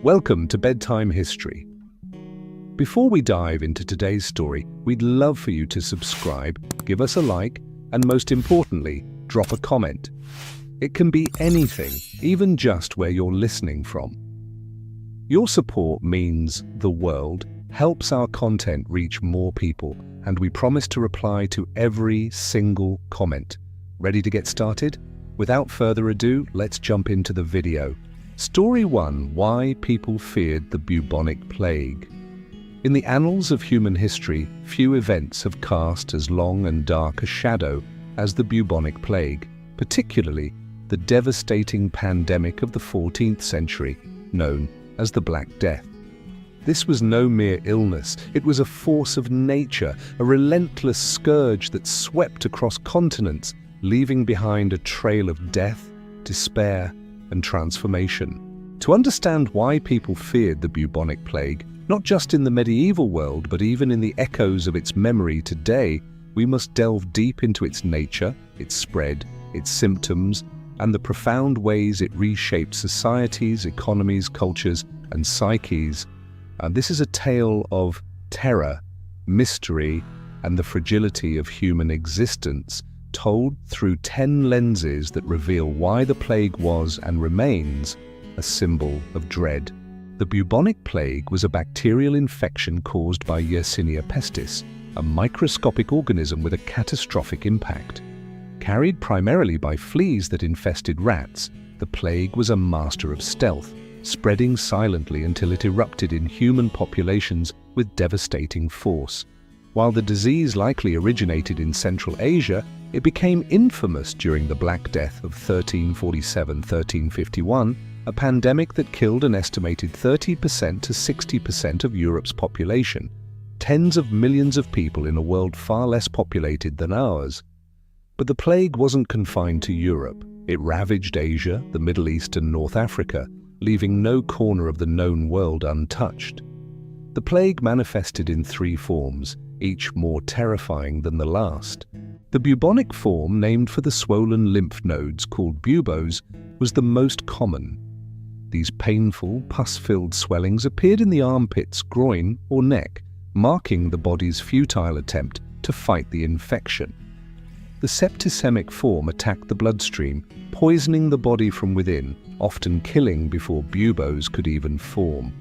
Welcome to Bedtime History. Before we dive into today's story, we'd love for you to subscribe, give us a like, and most importantly, drop a comment. It can be anything, even just where you're listening from. Your support means the world, helps our content reach more people, and we promise to reply to every single comment. Ready to get started? Without further ado, let's jump into the video. Story 1: Why People Feared the Bubonic Plague. In the annals of human history, few events have cast as long and dark a shadow as the Bubonic Plague, particularly the devastating pandemic of the 14th century, known as the Black Death. This was no mere illness, it was a force of nature, a relentless scourge that swept across continents, leaving behind a trail of death, despair, and transformation. To understand why people feared the bubonic plague, not just in the medieval world, but even in the echoes of its memory today, we must delve deep into its nature, its spread, its symptoms, and the profound ways it reshaped societies, economies, cultures, and psyches. And this is a tale of terror, mystery, and the fragility of human existence, told through 10 lenses that reveal why the plague was and remains a symbol of dread. The bubonic plague was a bacterial infection caused by Yersinia pestis, a microscopic organism with a catastrophic impact. Carried primarily by fleas that infested rats, the plague was a master of stealth, spreading silently until it erupted in human populations with devastating force. While the disease likely originated in Central Asia, it became infamous during the Black Death of 1347-1351, a pandemic that killed an estimated 30% to 60% of Europe's population, tens of millions of people in a world far less populated than ours. But the plague wasn't confined to Europe. It ravaged Asia, the Middle East, and North Africa, leaving no corner of the known world untouched. The plague manifested in 3 forms, each more terrifying than the last. The bubonic form, named for the swollen lymph nodes called buboes, was the most common. These painful, pus-filled swellings appeared in the armpits, groin, or neck, marking the body's futile attempt to fight the infection. The septicemic form attacked the bloodstream, poisoning the body from within, often killing before buboes could even form.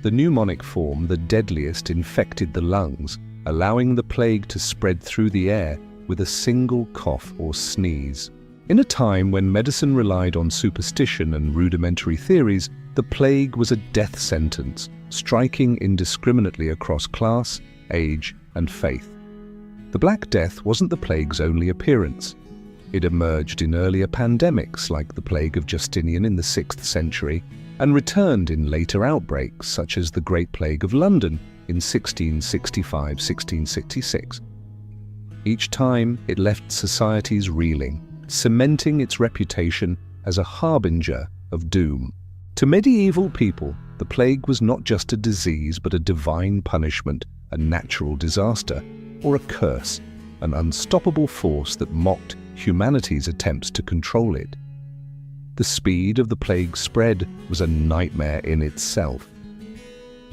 The pneumonic form, the deadliest, infected the lungs, allowing the plague to spread through the air with a single cough or sneeze. In a time when medicine relied on superstition and rudimentary theories, the plague was a death sentence, striking indiscriminately across class, age, and faith. The Black Death wasn't the plague's only appearance. It emerged in earlier pandemics like the plague of Justinian in the 6th century and returned in later outbreaks such as the Great Plague of London in 1665-1666. Each time, it left societies reeling, cementing its reputation as a harbinger of doom. To medieval people, the plague was not just a disease but a divine punishment, a natural disaster, or a curse, an unstoppable force that mocked humanity's attempts to control it. The speed of the plague's spread was a nightmare in itself.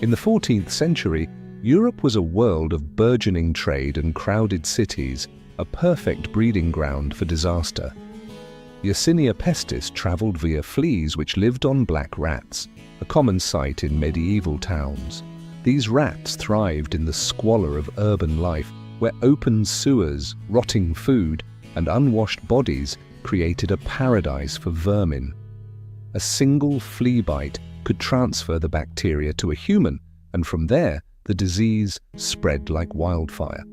In the 14th century, Europe was a world of burgeoning trade and crowded cities, a perfect breeding ground for disaster. Yersinia pestis traveled via fleas which lived on black rats, a common sight in medieval towns. These rats thrived in the squalor of urban life, where open sewers, rotting food, and unwashed bodies created a paradise for vermin. A single flea bite could transfer the bacteria to a human, and from there, the disease spread like wildfire.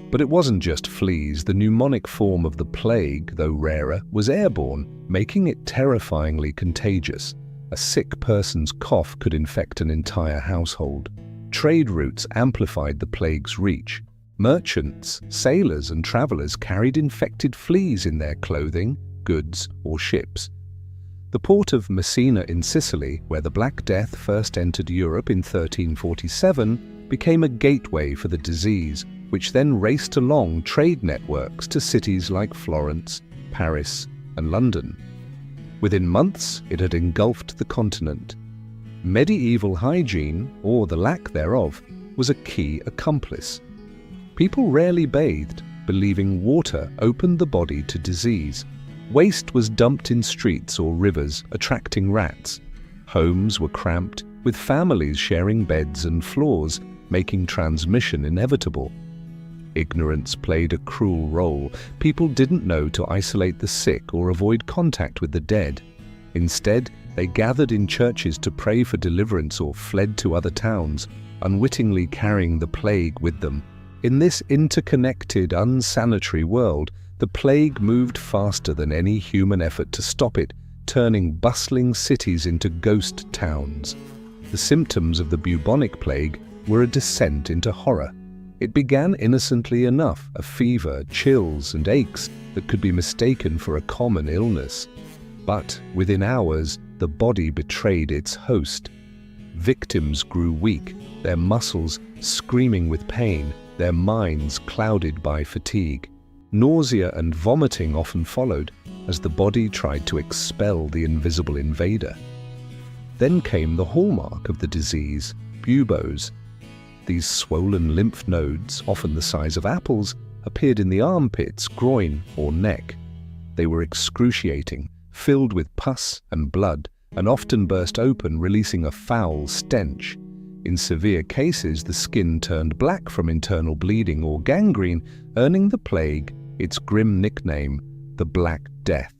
But it wasn't just fleas. The pneumonic form of the plague, though rarer, was airborne, making it terrifyingly contagious. A sick person's cough could infect an entire household. Trade routes amplified the plague's reach. Merchants, sailors, and travelers carried infected fleas in their clothing, goods, or ships. The port of Messina in Sicily, where the Black Death first entered Europe in 1347, became a gateway for the disease, which then raced along trade networks to cities like Florence, Paris, and London. Within months, it had engulfed the continent. Medieval hygiene, or the lack thereof, was a key accomplice. People rarely bathed, believing water opened the body to disease. Waste was dumped in streets or rivers, attracting rats. Homes were cramped, with families sharing beds and floors, making transmission inevitable. Ignorance played a cruel role. People didn't know to isolate the sick or avoid contact with the dead. Instead, they gathered in churches to pray for deliverance or fled to other towns, unwittingly carrying the plague with them. In this interconnected, unsanitary world, the plague moved faster than any human effort to stop it, turning bustling cities into ghost towns. The symptoms of the bubonic plague were a descent into horror. It began innocently enough, a fever, chills, and aches that could be mistaken for a common illness. But within hours, the body betrayed its host. Victims grew weak, their muscles screaming with pain, their minds clouded by fatigue. Nausea and vomiting often followed, as the body tried to expel the invisible invader. Then came the hallmark of the disease, buboes. These swollen lymph nodes, often the size of apples, appeared in the armpits, groin, or neck. They were excruciating, filled with pus and blood, and often burst open, releasing a foul stench. In severe cases, the skin turned black from internal bleeding or gangrene, earning the plague its grim nickname, the Black Death.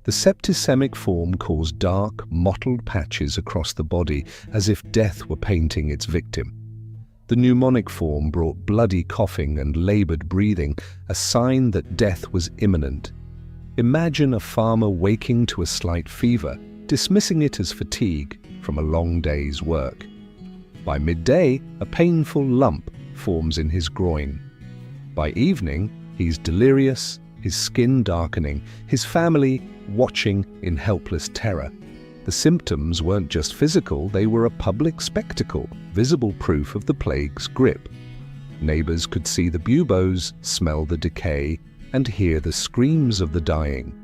The septicemic form caused dark, mottled patches across the body, as if death were painting its victim. The pneumonic form brought bloody coughing and labored breathing, a sign that death was imminent. Imagine a farmer waking to a slight fever, dismissing it as fatigue from a long day's work. By midday, a painful lump forms in his groin. By evening, he's delirious, his skin darkening, his family watching in helpless terror. The symptoms weren't just physical, they were a public spectacle, visible proof of the plague's grip. Neighbors could see the buboes, smell the decay, and hear the screams of the dying.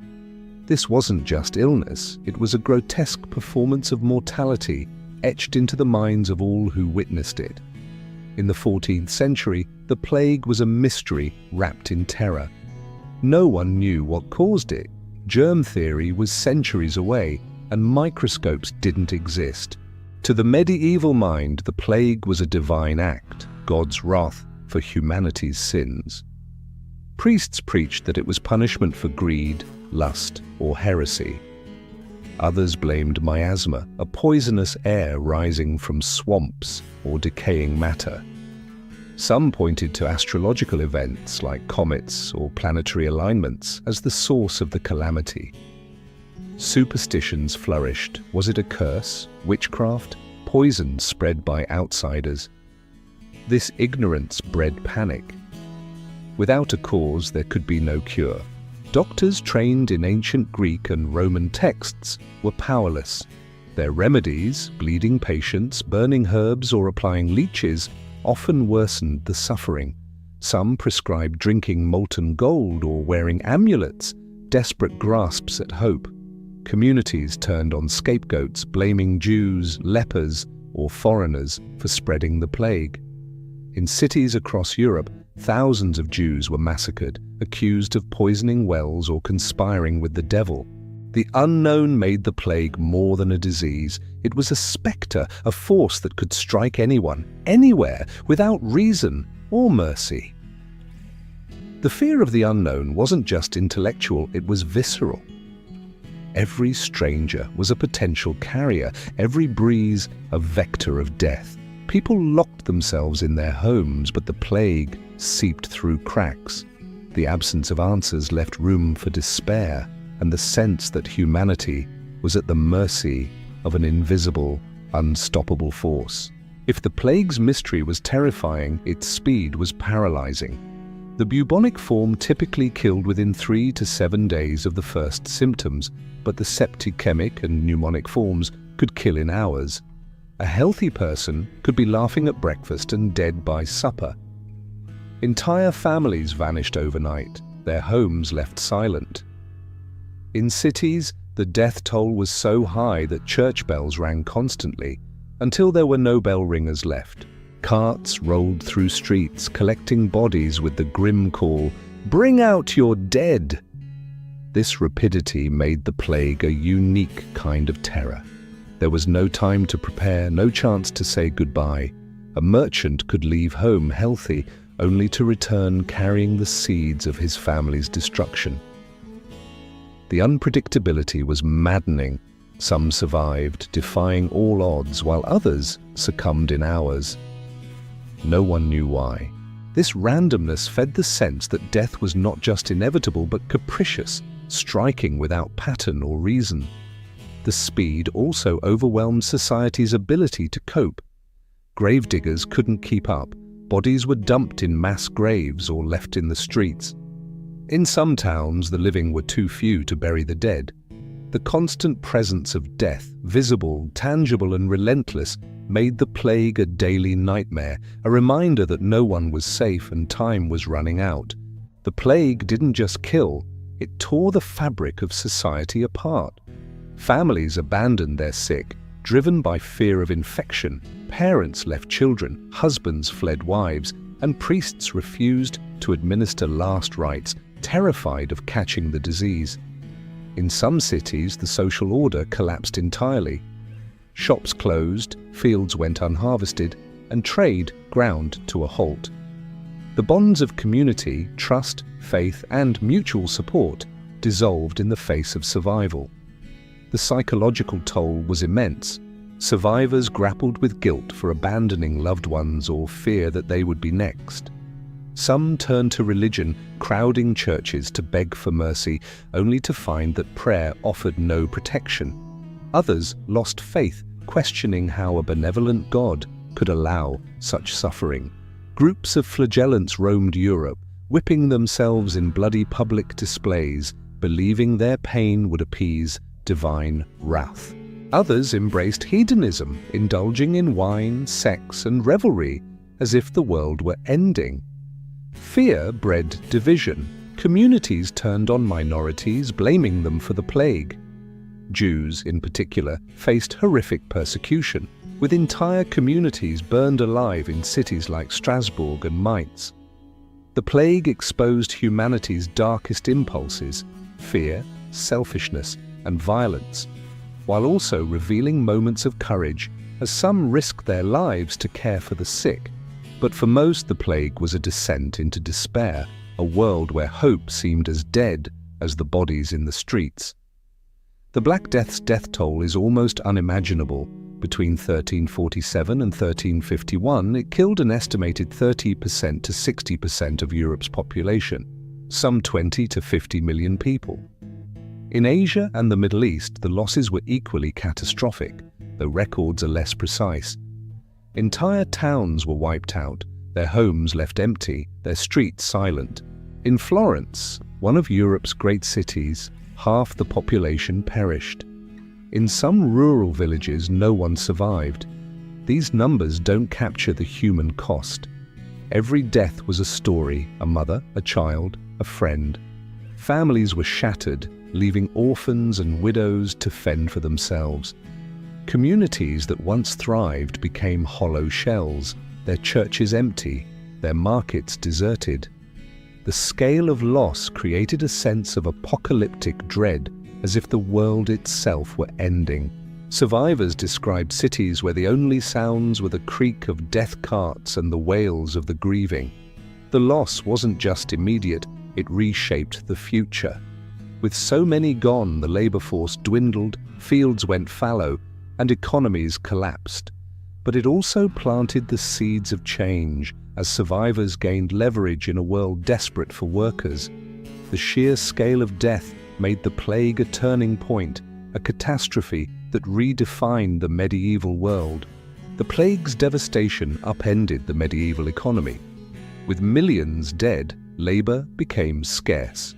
This wasn't just illness, it was a grotesque performance of mortality, etched into the minds of all who witnessed it. In the 14th century, the plague was a mystery wrapped in terror. No one knew what caused it. Germ theory was centuries away, and microscopes didn't exist. To the medieval mind, the plague was a divine act, God's wrath for humanity's sins. Priests preached that it was punishment for greed, lust, or heresy. Others blamed miasma, a poisonous air rising from swamps or decaying matter. Some pointed to astrological events like comets or planetary alignments as the source of the calamity. Superstitions flourished. Was it a curse, witchcraft, poison spread by outsiders? This ignorance bred panic. Without a cause, there could be no cure. Doctors trained in ancient Greek and Roman texts were powerless. Their remedies, bleeding patients, burning herbs, or applying leeches, often worsened the suffering. Some prescribed drinking molten gold or wearing amulets, desperate grasps at hope. Communities turned on scapegoats, blaming Jews, lepers, or foreigners for spreading the plague. In cities across Europe, thousands of Jews were massacred, accused of poisoning wells or conspiring with the devil. The unknown made the plague more than a disease. It was a spectre, a force that could strike anyone, anywhere, without reason or mercy. The fear of the unknown wasn't just intellectual, it was visceral. Every stranger was a potential carrier, every breeze a vector of death. People locked themselves in their homes, but the plague seeped through cracks. The absence of answers left room for despair and the sense that humanity was at the mercy of an invisible, unstoppable force. If the plague's mystery was terrifying, its speed was paralyzing. The bubonic form typically killed within 3 to 7 days of the first symptoms, but the septicemic and pneumonic forms could kill in hours. A healthy person could be laughing at breakfast and dead by supper. Entire families vanished overnight, their homes left silent. In cities, the death toll was so high that church bells rang constantly. until there were no bell ringers left. Carts rolled through streets, collecting bodies with the grim call, "Bring out your dead!" This rapidity made the plague a unique kind of terror. There was no time to prepare, no chance to say goodbye. A merchant could leave home healthy, only to return carrying the seeds of his family's destruction. The unpredictability was maddening. Some survived, defying all odds, while others succumbed in hours. No one knew why. This randomness fed the sense that death was not just inevitable but capricious, striking without pattern or reason. The speed also overwhelmed society's ability to cope. Gravediggers couldn't keep up. Bodies were dumped in mass graves or left in the streets. In some towns, the living were too few to bury the dead. The constant presence of death, visible, tangible, and relentless, made the plague a daily nightmare, a reminder that no one was safe and time was running out. The plague didn't just kill, it tore the fabric of society apart. Families abandoned their sick, driven by fear of infection. Parents left children, husbands fled wives, and priests refused to administer last rites, terrified of catching the disease. In some cities, the social order collapsed entirely. Shops closed, fields went unharvested, and trade ground to a halt. The bonds of community, trust, faith, and mutual support dissolved in the face of survival. The psychological toll was immense. Survivors grappled with guilt for abandoning loved ones or fear that they would be next. Some turned to religion, crowding churches to beg for mercy, only to find that prayer offered no protection. Others lost faith, questioning how a benevolent God could allow such suffering. Groups of flagellants roamed Europe, whipping themselves in bloody public displays, believing their pain would appease divine wrath. Others embraced hedonism, indulging in wine, sex, and revelry, as if the world were ending. Fear bred division. Communities turned on minorities, blaming them for the plague. Jews, in particular, faced horrific persecution, with entire communities burned alive in cities like Strasbourg and Mainz. The plague exposed humanity's darkest impulses: fear, selfishness, and violence, while also revealing moments of courage, as some risked their lives to care for the sick. But for most, the plague was a descent into despair, a world where hope seemed as dead as the bodies in the streets. The Black Death's death toll is almost unimaginable. Between 1347 and 1351, it killed an estimated 30% to 60% of Europe's population, some 20 to 50 million people. In Asia and the Middle East, the losses were equally catastrophic, though records are less precise. Entire towns were wiped out, their homes left empty, their streets silent. In Florence, one of Europe's great cities, half the population perished. In some rural villages, no one survived. These numbers don't capture the human cost. Every death was a story: a mother, a child, a friend. Families were shattered, leaving orphans and widows to fend for themselves. Communities that once thrived became hollow shells, their churches empty, their markets deserted. The scale of loss created a sense of apocalyptic dread, as if the world itself were ending. Survivors described cities where the only sounds were the creak of death carts and the wails of the grieving. The loss wasn't just immediate, it reshaped the future. With so many gone, the labor force dwindled, fields went fallow, and economies collapsed. But it also planted the seeds of change, as survivors gained leverage in a world desperate for workers. The sheer scale of death made the plague a turning point, a catastrophe that redefined the medieval world. The plague's devastation upended the medieval economy. With millions dead, labor became scarce.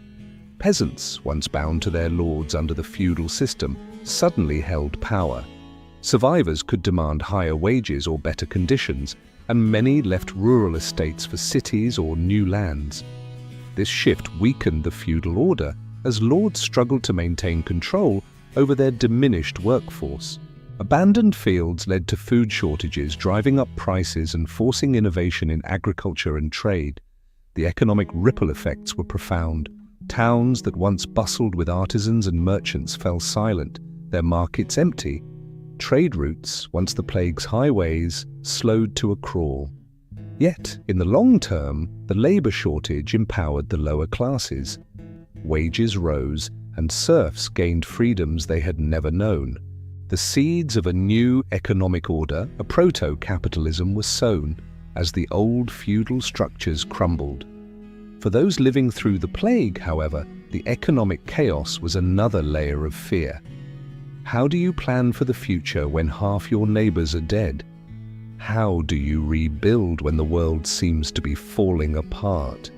Peasants, once bound to their lords under the feudal system, suddenly held power. Survivors could demand higher wages or better conditions, and many left rural estates for cities or new lands. This shift weakened the feudal order, as lords struggled to maintain control over their diminished workforce. Abandoned fields led to food shortages, driving up prices and forcing innovation in agriculture and trade. The economic ripple effects were profound. Towns that once bustled with artisans and merchants fell silent, their markets empty. Trade routes, once the plague's highways, slowed to a crawl. Yet, in the long term, the labor shortage empowered the lower classes. Wages rose, and serfs gained freedoms they had never known. The seeds of a new economic order, a proto-capitalism, were sown as the old feudal structures crumbled. For those living through the plague, however, the economic chaos was another layer of fear. How do you plan for the future when half your neighbors are dead? How do you rebuild when the world seems to be falling apart?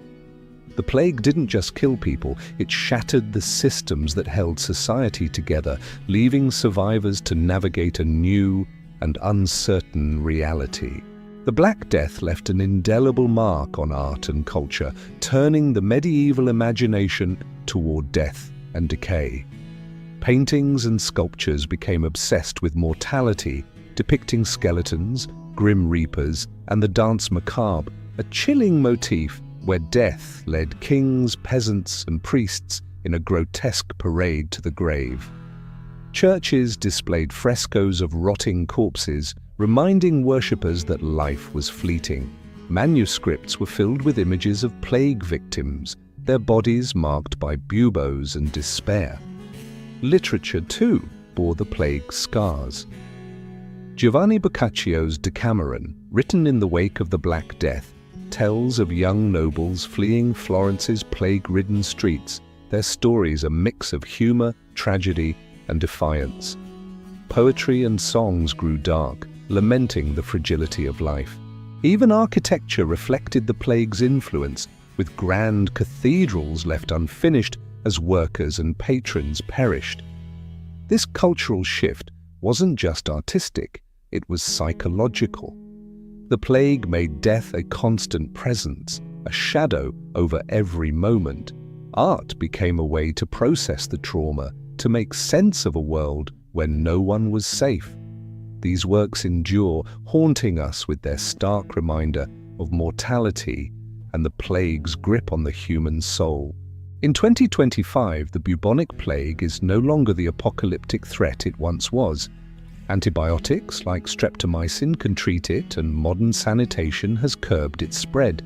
The plague didn't just kill people, it shattered the systems that held society together, leaving survivors to navigate a new and uncertain reality. The Black Death left an indelible mark on art and culture, turning the medieval imagination toward death and decay. Paintings and sculptures became obsessed with mortality, depicting skeletons, grim reapers, and the danse macabre, a chilling motif where death led kings, peasants, and priests in a grotesque parade to the grave. Churches displayed frescoes of rotting corpses, reminding worshippers that life was fleeting. Manuscripts were filled with images of plague victims, their bodies marked by buboes and despair. Literature, too, bore the plague's scars. Giovanni Boccaccio's Decameron, written in the wake of the Black Death, tells of young nobles fleeing Florence's plague-ridden streets, their stories a mix of humor, tragedy, and defiance. Poetry and songs grew dark, lamenting the fragility of life. Even architecture reflected the plague's influence, with grand cathedrals left unfinished as workers and patrons perished. This cultural shift wasn't just artistic, it was psychological. The plague made death a constant presence, a shadow over every moment. Art became a way to process the trauma, to make sense of a world where no one was safe. These works endure, haunting us with their stark reminder of mortality and the plague's grip on the human soul. In 2025, the bubonic plague is no longer the apocalyptic threat it once was. Antibiotics like streptomycin can treat it, and modern sanitation has curbed its spread.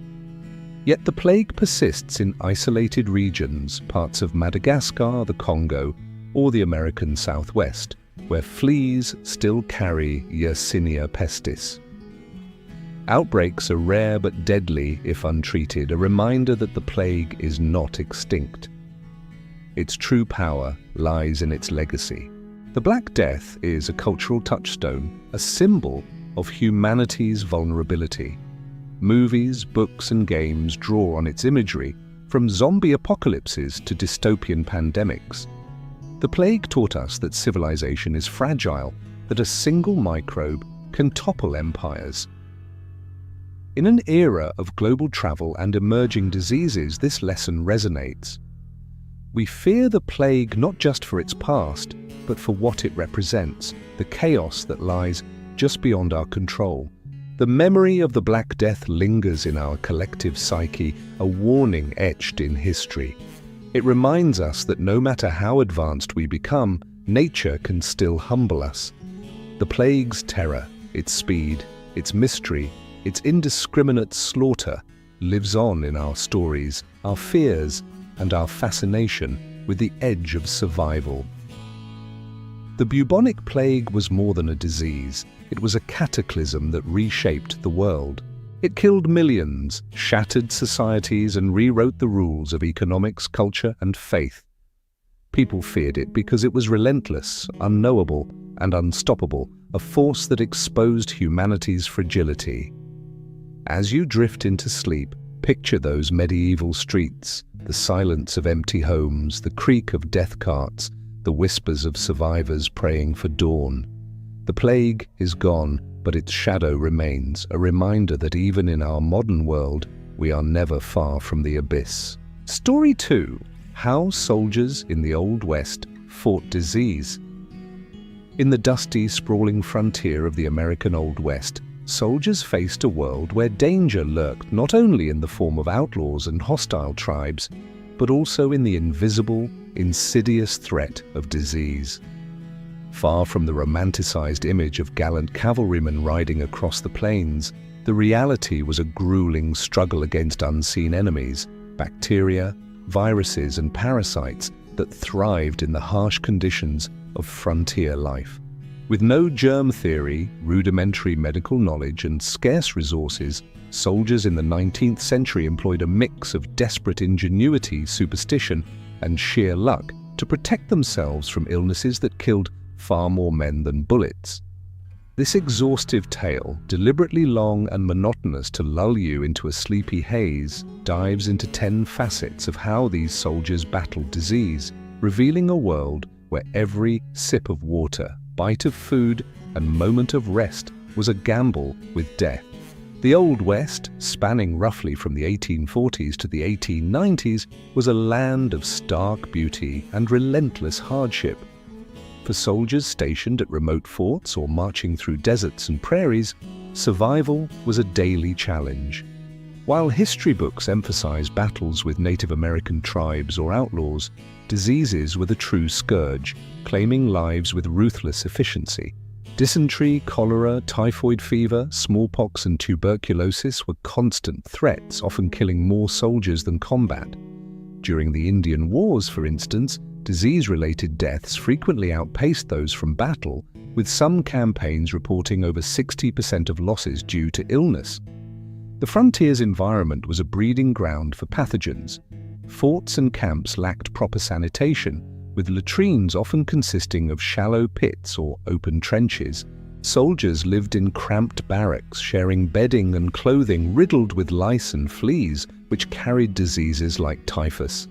Yet the plague persists in isolated regions, parts of Madagascar, the Congo, or the American Southwest, where fleas still carry Yersinia pestis. Outbreaks are rare but deadly if untreated, a reminder that the plague is not extinct. Its true power lies in its legacy. The Black Death is a cultural touchstone, a symbol of humanity's vulnerability. Movies, books, and games draw on its imagery, from zombie apocalypses to dystopian pandemics. The plague taught us that civilization is fragile, that a single microbe can topple empires. In an era of global travel and emerging diseases, this lesson resonates. We fear the plague not just for its past, but for what it represents, the chaos that lies just beyond our control. The memory of the Black Death lingers in our collective psyche, a warning etched in history. It reminds us that no matter how advanced we become, nature can still humble us. The plague's terror, its speed, its mystery, its indiscriminate slaughter lives on in our stories, our fears, and our fascination with the edge of survival. The bubonic plague was more than a disease. It was a cataclysm that reshaped the world. It killed millions, shattered societies, and rewrote the rules of economics, culture, and faith. People feared it because it was relentless, unknowable, and unstoppable, a force that exposed humanity's fragility. As you drift into sleep, picture those medieval streets, the silence of empty homes, the creak of death carts, the whispers of survivors praying for dawn. The plague is gone, but its shadow remains, a reminder that even in our modern world, we are never far from the abyss. Story 2. How soldiers in the Old West fought disease. In the dusty, sprawling frontier of the American Old West, soldiers faced a world where danger lurked not only in the form of outlaws and hostile tribes, but also in the invisible, insidious threat of disease. Far from the romanticized image of gallant cavalrymen riding across the plains, the reality was a grueling struggle against unseen enemies, bacteria, viruses, and parasites that thrived in the harsh conditions of frontier life. With no germ theory, rudimentary medical knowledge, and scarce resources, soldiers in the 19th century employed a mix of desperate ingenuity, superstition, and sheer luck to protect themselves from illnesses that killed far more men than bullets. This exhaustive tale, deliberately long and monotonous to lull you into a sleepy haze, dives into 10 facets of how these soldiers battled disease, revealing a world where every sip of water, bite of food, and moment of rest was a gamble with death. The Old West, spanning roughly from the 1840s to the 1890s, was a land of stark beauty and relentless hardship. For soldiers stationed at remote forts or marching through deserts and prairies, survival was a daily challenge. While history books emphasize battles with Native American tribes or outlaws, diseases were the true scourge, claiming lives with ruthless efficiency. Dysentery, cholera, typhoid fever, smallpox, and tuberculosis were constant threats, often killing more soldiers than combat. During the Indian Wars, for instance, disease-related deaths frequently outpaced those from battle, with some campaigns reporting over 60% of losses due to illness. The frontier's environment was a breeding ground for pathogens. Forts and camps lacked proper sanitation, with latrines often consisting of shallow pits or open trenches. Soldiers lived in cramped barracks, sharing bedding and clothing riddled with lice and fleas, which carried diseases like typhus.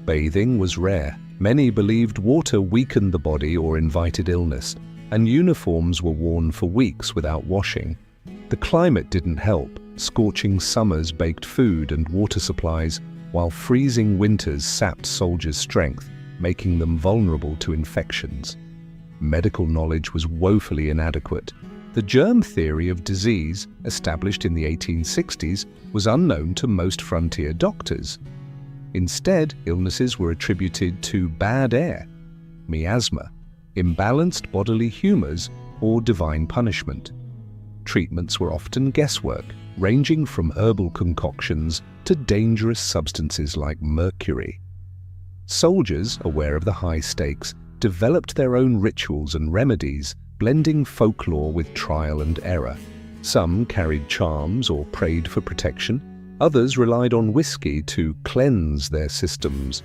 Bathing was rare. Many believed water weakened the body or invited illness, and uniforms were worn for weeks without washing. The climate didn't help. Scorching summers baked food and water supplies, while freezing winters sapped soldiers' strength, making them vulnerable to infections. Medical knowledge was woefully inadequate. The germ theory of disease, established in the 1860s, was unknown to most frontier doctors. Instead, illnesses were attributed to bad air, miasma, imbalanced bodily humors, or divine punishment. Treatments were often guesswork, ranging from herbal concoctions to dangerous substances like mercury. Soldiers, aware of the high stakes, developed their own rituals and remedies, blending folklore with trial and error. Some carried charms or prayed for protection. Others relied on whiskey to cleanse their systems.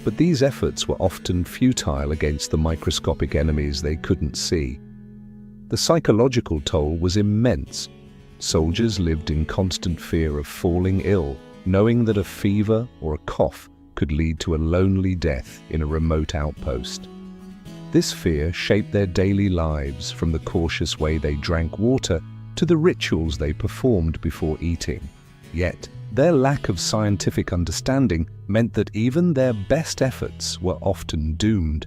But these efforts were often futile against the microscopic enemies they couldn't see. The psychological toll was immense. Soldiers lived in constant fear of falling ill, knowing that a fever or a cough could lead to a lonely death in a remote outpost. This fear shaped their daily lives, from the cautious way they drank water to the rituals they performed before eating. Yet, their lack of scientific understanding meant that even their best efforts were often doomed.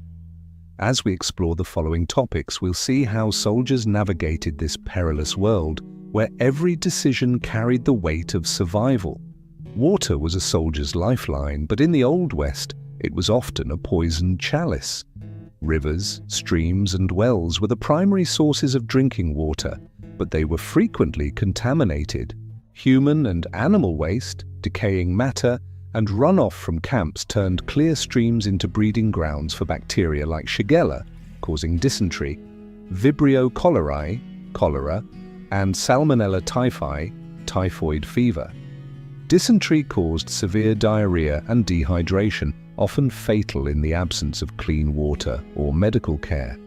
As we explore the following topics, we'll see how soldiers navigated this perilous world, where every decision carried the weight of survival. Water was a soldier's lifeline, but in the Old West, it was often a poisoned chalice. Rivers, streams, and wells were the primary sources of drinking water, but they were frequently contaminated. Human and animal waste, decaying matter, and runoff from camps turned clear streams into breeding grounds for bacteria like Shigella, causing dysentery, Vibrio cholerae, cholera, and Salmonella typhi, typhoid fever. Dysentery caused severe diarrhea and dehydration, often fatal in the absence of clean water or medical care.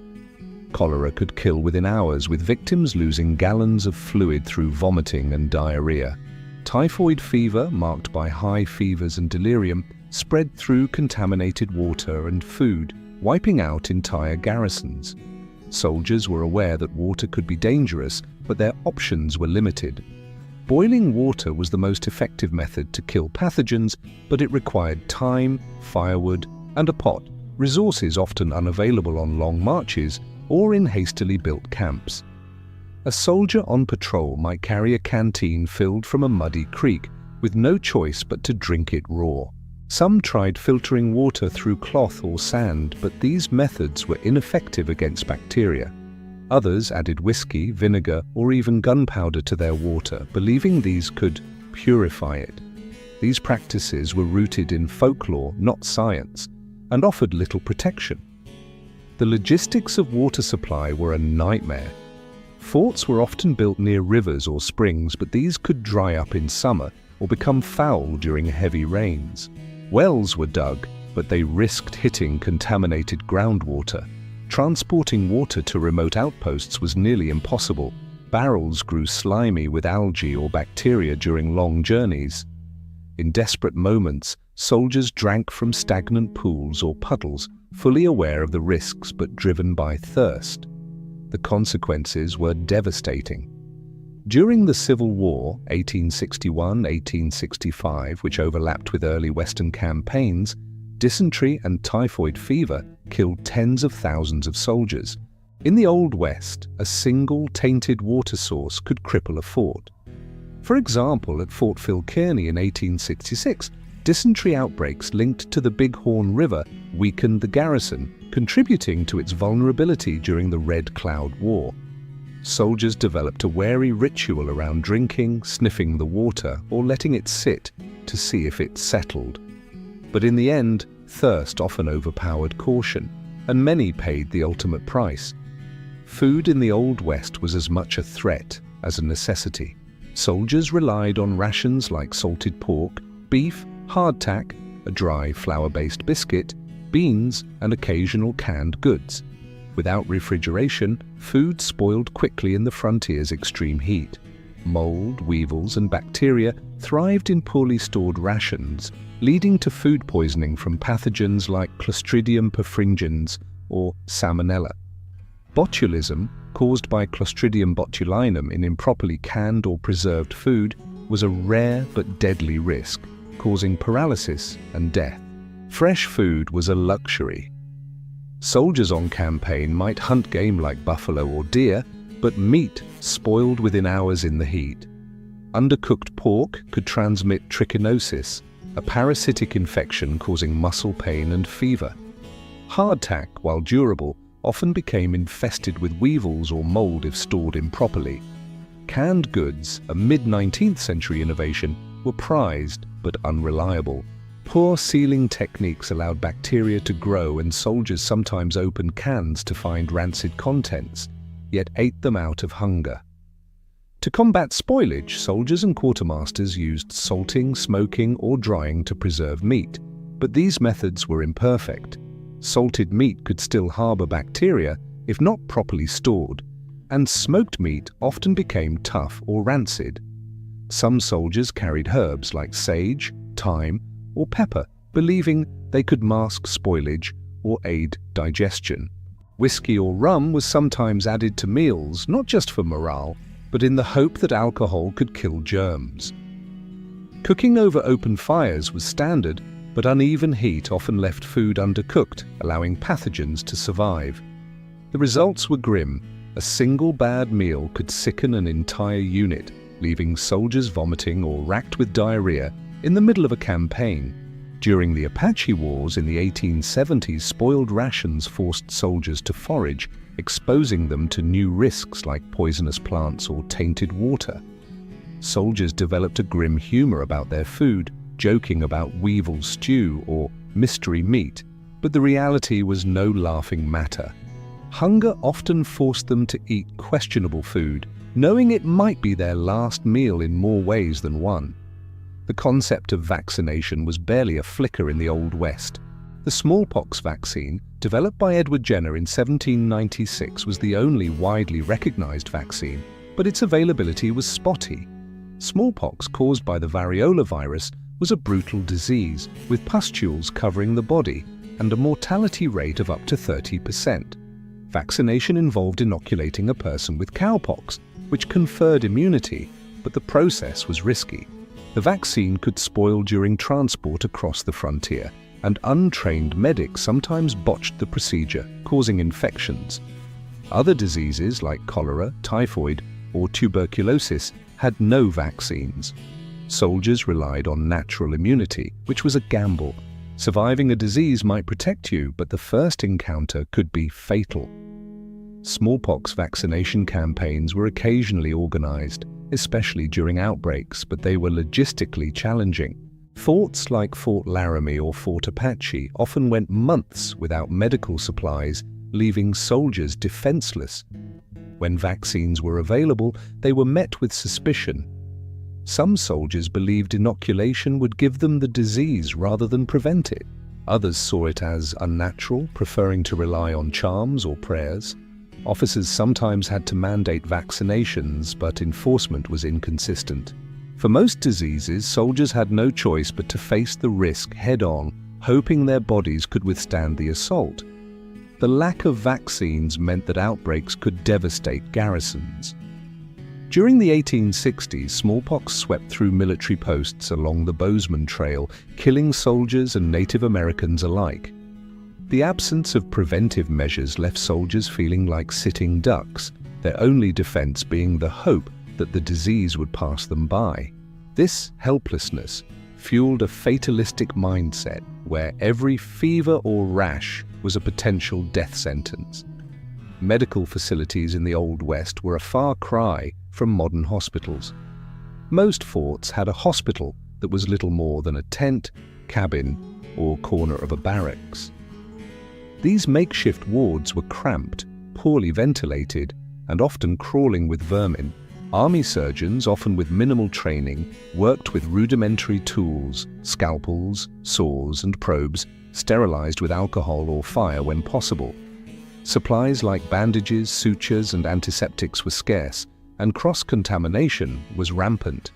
Cholera could kill within hours, with victims losing gallons of fluid through vomiting and diarrhea. Typhoid fever, marked by high fevers and delirium, spread through contaminated water and food, wiping out entire garrisons. Soldiers were aware that water could be dangerous, but their options were limited. Boiling water was the most effective method to kill pathogens, but it required time, firewood, and a pot, resources often unavailable on long marches, or in hastily built camps. A soldier on patrol might carry a canteen filled from a muddy creek, with no choice but to drink it raw. Some tried filtering water through cloth or sand, but these methods were ineffective against bacteria. Others added whiskey, vinegar, or even gunpowder to their water, believing these could purify it. These practices were rooted in folklore, not science, and offered little protection. The logistics of water supply were a nightmare. Forts were often built near rivers or springs, but these could dry up in summer or become foul during heavy rains. Wells were dug, but they risked hitting contaminated groundwater. Transporting water to remote outposts was nearly impossible. Barrels grew slimy with algae or bacteria during long journeys. In desperate moments, soldiers drank from stagnant pools or puddles, fully aware of the risks but driven by thirst. The consequences were devastating. During the Civil War, 1861-1865, which overlapped with early Western campaigns, dysentery and typhoid fever killed tens of thousands of soldiers. In the Old West, a single tainted water source could cripple a fort. For example, at Fort Phil Kearny in 1866, dysentery outbreaks linked to the Big Horn River weakened the garrison, contributing to its vulnerability during the Red Cloud War. Soldiers developed a wary ritual around drinking, sniffing the water, or letting it sit to see if it settled. But in the end, thirst often overpowered caution, and many paid the ultimate price. Food in the Old West was as much a threat as a necessity. Soldiers relied on rations like salted pork, beef, hardtack, a dry flour-based biscuit, beans, and occasional canned goods. Without refrigeration, food spoiled quickly in the frontier's extreme heat. Mold, weevils, and bacteria thrived in poorly stored rations, leading to food poisoning from pathogens like Clostridium perfringens or Salmonella. Botulism, caused by Clostridium botulinum in improperly canned or preserved food, was a rare but deadly risk, causing paralysis and death. Fresh food was a luxury. Soldiers on campaign might hunt game like buffalo or deer, but meat spoiled within hours in the heat. Undercooked pork could transmit trichinosis, a parasitic infection causing muscle pain and fever. Hardtack, while durable, often became infested with weevils or mold if stored improperly. Canned goods, a mid-19th century innovation, were prized but unreliable. Poor sealing techniques allowed bacteria to grow, and soldiers sometimes opened cans to find rancid contents, yet ate them out of hunger. To combat spoilage, soldiers and quartermasters used salting, smoking, or drying to preserve meat, but these methods were imperfect. Salted meat could still harbor bacteria if not properly stored, and smoked meat often became tough or rancid. Some soldiers carried herbs like sage, thyme, or pepper, believing they could mask spoilage or aid digestion. Whiskey or rum was sometimes added to meals, not just for morale, but in the hope that alcohol could kill germs. Cooking over open fires was standard, but uneven heat often left food undercooked, allowing pathogens to survive. The results were grim. A single bad meal could sicken an entire unit, leaving soldiers vomiting or racked with diarrhea in the middle of a campaign. During the Apache Wars in the 1870s, spoiled rations forced soldiers to forage, exposing them to new risks like poisonous plants or tainted water. Soldiers developed a grim humor about their food, joking about weevil stew or mystery meat, but the reality was no laughing matter. Hunger often forced them to eat questionable food, knowing it might be their last meal in more ways than one. The concept of vaccination was barely a flicker in the Old West. The smallpox vaccine, developed by Edward Jenner in 1796, was the only widely recognized vaccine, but its availability was spotty. Smallpox, caused by the variola virus, was a brutal disease, with pustules covering the body and a mortality rate of up to 30%. Vaccination involved inoculating a person with cowpox, which conferred immunity, but the process was risky. The vaccine could spoil during transport across the frontier, and untrained medics sometimes botched the procedure, causing infections. Other diseases like cholera, typhoid, or tuberculosis had no vaccines. Soldiers relied on natural immunity, which was a gamble. Surviving a disease might protect you, but the first encounter could be fatal. Smallpox vaccination campaigns were occasionally organized, especially during outbreaks, but they were logistically challenging. Forts like Fort Laramie or Fort Apache often went months without medical supplies, leaving soldiers defenseless. When vaccines were available, they were met with suspicion. Some soldiers believed inoculation would give them the disease rather than prevent it. Others saw it as unnatural, preferring to rely on charms or prayers. Officers sometimes had to mandate vaccinations, but enforcement was inconsistent. For most diseases, soldiers had no choice but to face the risk head-on, hoping their bodies could withstand the assault. The lack of vaccines meant that outbreaks could devastate garrisons. During the 1860s, smallpox swept through military posts along the Bozeman Trail, killing soldiers and Native Americans alike. The absence of preventive measures left soldiers feeling like sitting ducks, their only defense being the hope that the disease would pass them by. This helplessness fueled a fatalistic mindset where every fever or rash was a potential death sentence. Medical facilities in the Old West were a far cry from modern hospitals. Most forts had a hospital that was little more than a tent, cabin, or corner of a barracks. These makeshift wards were cramped, poorly ventilated, and often crawling with vermin. Army surgeons, often with minimal training, worked with rudimentary tools, scalpels, saws, and probes, sterilized with alcohol or fire when possible. Supplies like bandages, sutures, and antiseptics were scarce, and cross-contamination was rampant.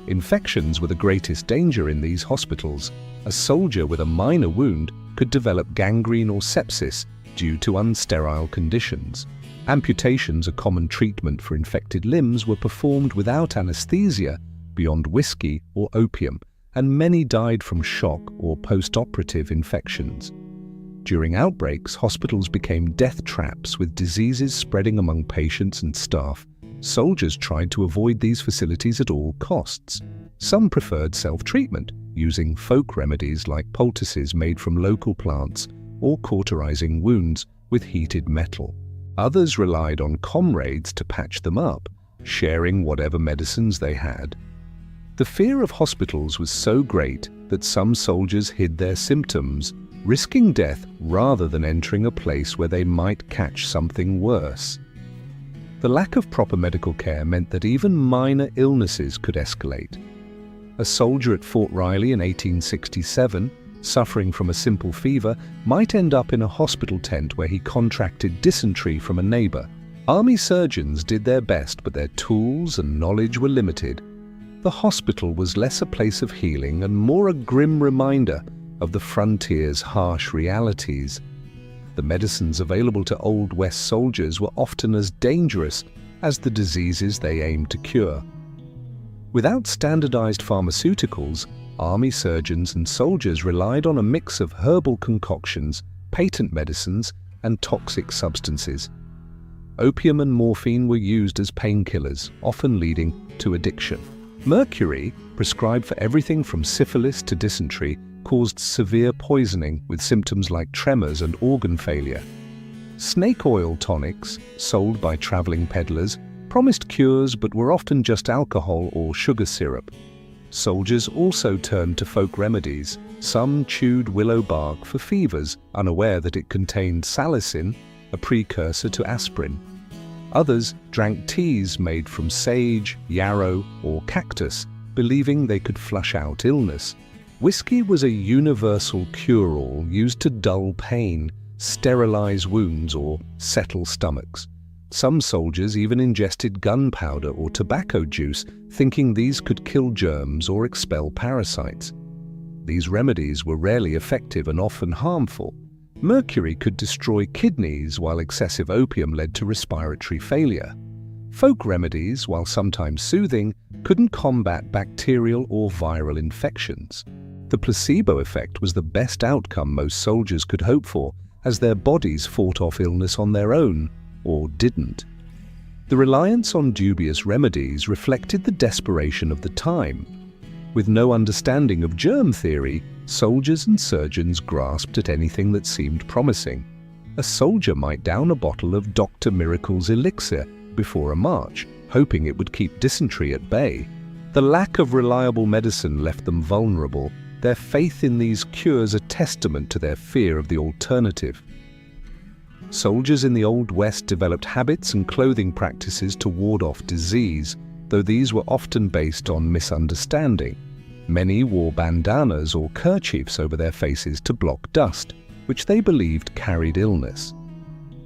Infections were the greatest danger in these hospitals. A soldier with a minor wound could develop gangrene or sepsis due to unsterile conditions. Amputations, a common treatment for infected limbs, were performed without anesthesia beyond whiskey or opium, and many died from shock or post-operative infections. During outbreaks, hospitals became death traps with diseases spreading among patients and staff. Soldiers tried to avoid these facilities at all costs. Some preferred self-treatment, using folk remedies like poultices made from local plants or cauterizing wounds with heated metal. Others relied on comrades to patch them up, sharing whatever medicines they had. The fear of hospitals was so great that some soldiers hid their symptoms, risking death rather than entering a place where they might catch something worse. The lack of proper medical care meant that even minor illnesses could escalate. A soldier at Fort Riley in 1867, suffering from a simple fever, might end up in a hospital tent where he contracted dysentery from a neighbor. Army surgeons did their best, but their tools and knowledge were limited. The hospital was less a place of healing and more a grim reminder of the frontier's harsh realities. The medicines available to Old West soldiers were often as dangerous as the diseases they aimed to cure. Without standardized pharmaceuticals, Army surgeons and soldiers relied on a mix of herbal concoctions, patent medicines, and toxic substances. Opium and morphine were used as painkillers, often leading to addiction. Mercury, prescribed for everything from syphilis to dysentery, caused severe poisoning with symptoms like tremors and organ failure. Snake oil tonics, sold by traveling peddlers, promised cures but were often just alcohol or sugar syrup. Soldiers also turned to folk remedies. Some chewed willow bark for fevers, unaware that it contained salicin, a precursor to aspirin. Others drank teas made from sage, yarrow, or cactus, believing they could flush out illness. Whiskey was a universal cure-all used to dull pain, sterilize wounds, or settle stomachs. Some soldiers even ingested gunpowder or tobacco juice, thinking these could kill germs or expel parasites. These remedies were rarely effective and often harmful. Mercury could destroy kidneys, while excessive opium led to respiratory failure. Folk remedies, while sometimes soothing, couldn't combat bacterial or viral infections. The placebo effect was the best outcome most soldiers could hope for, as their bodies fought off illness on their own. or didn't. The reliance on dubious remedies reflected the desperation of the time. With no understanding of germ theory, soldiers and surgeons grasped at anything that seemed promising. A soldier might down a bottle of Dr. Miracle's elixir before a march, hoping it would keep dysentery at bay. The lack of reliable medicine left them vulnerable, their faith in these cures a testament to their fear of the alternative. Soldiers in the Old West developed habits and clothing practices to ward off disease, though these were often based on misunderstanding. Many wore bandanas or kerchiefs over their faces to block dust, which they believed carried illness.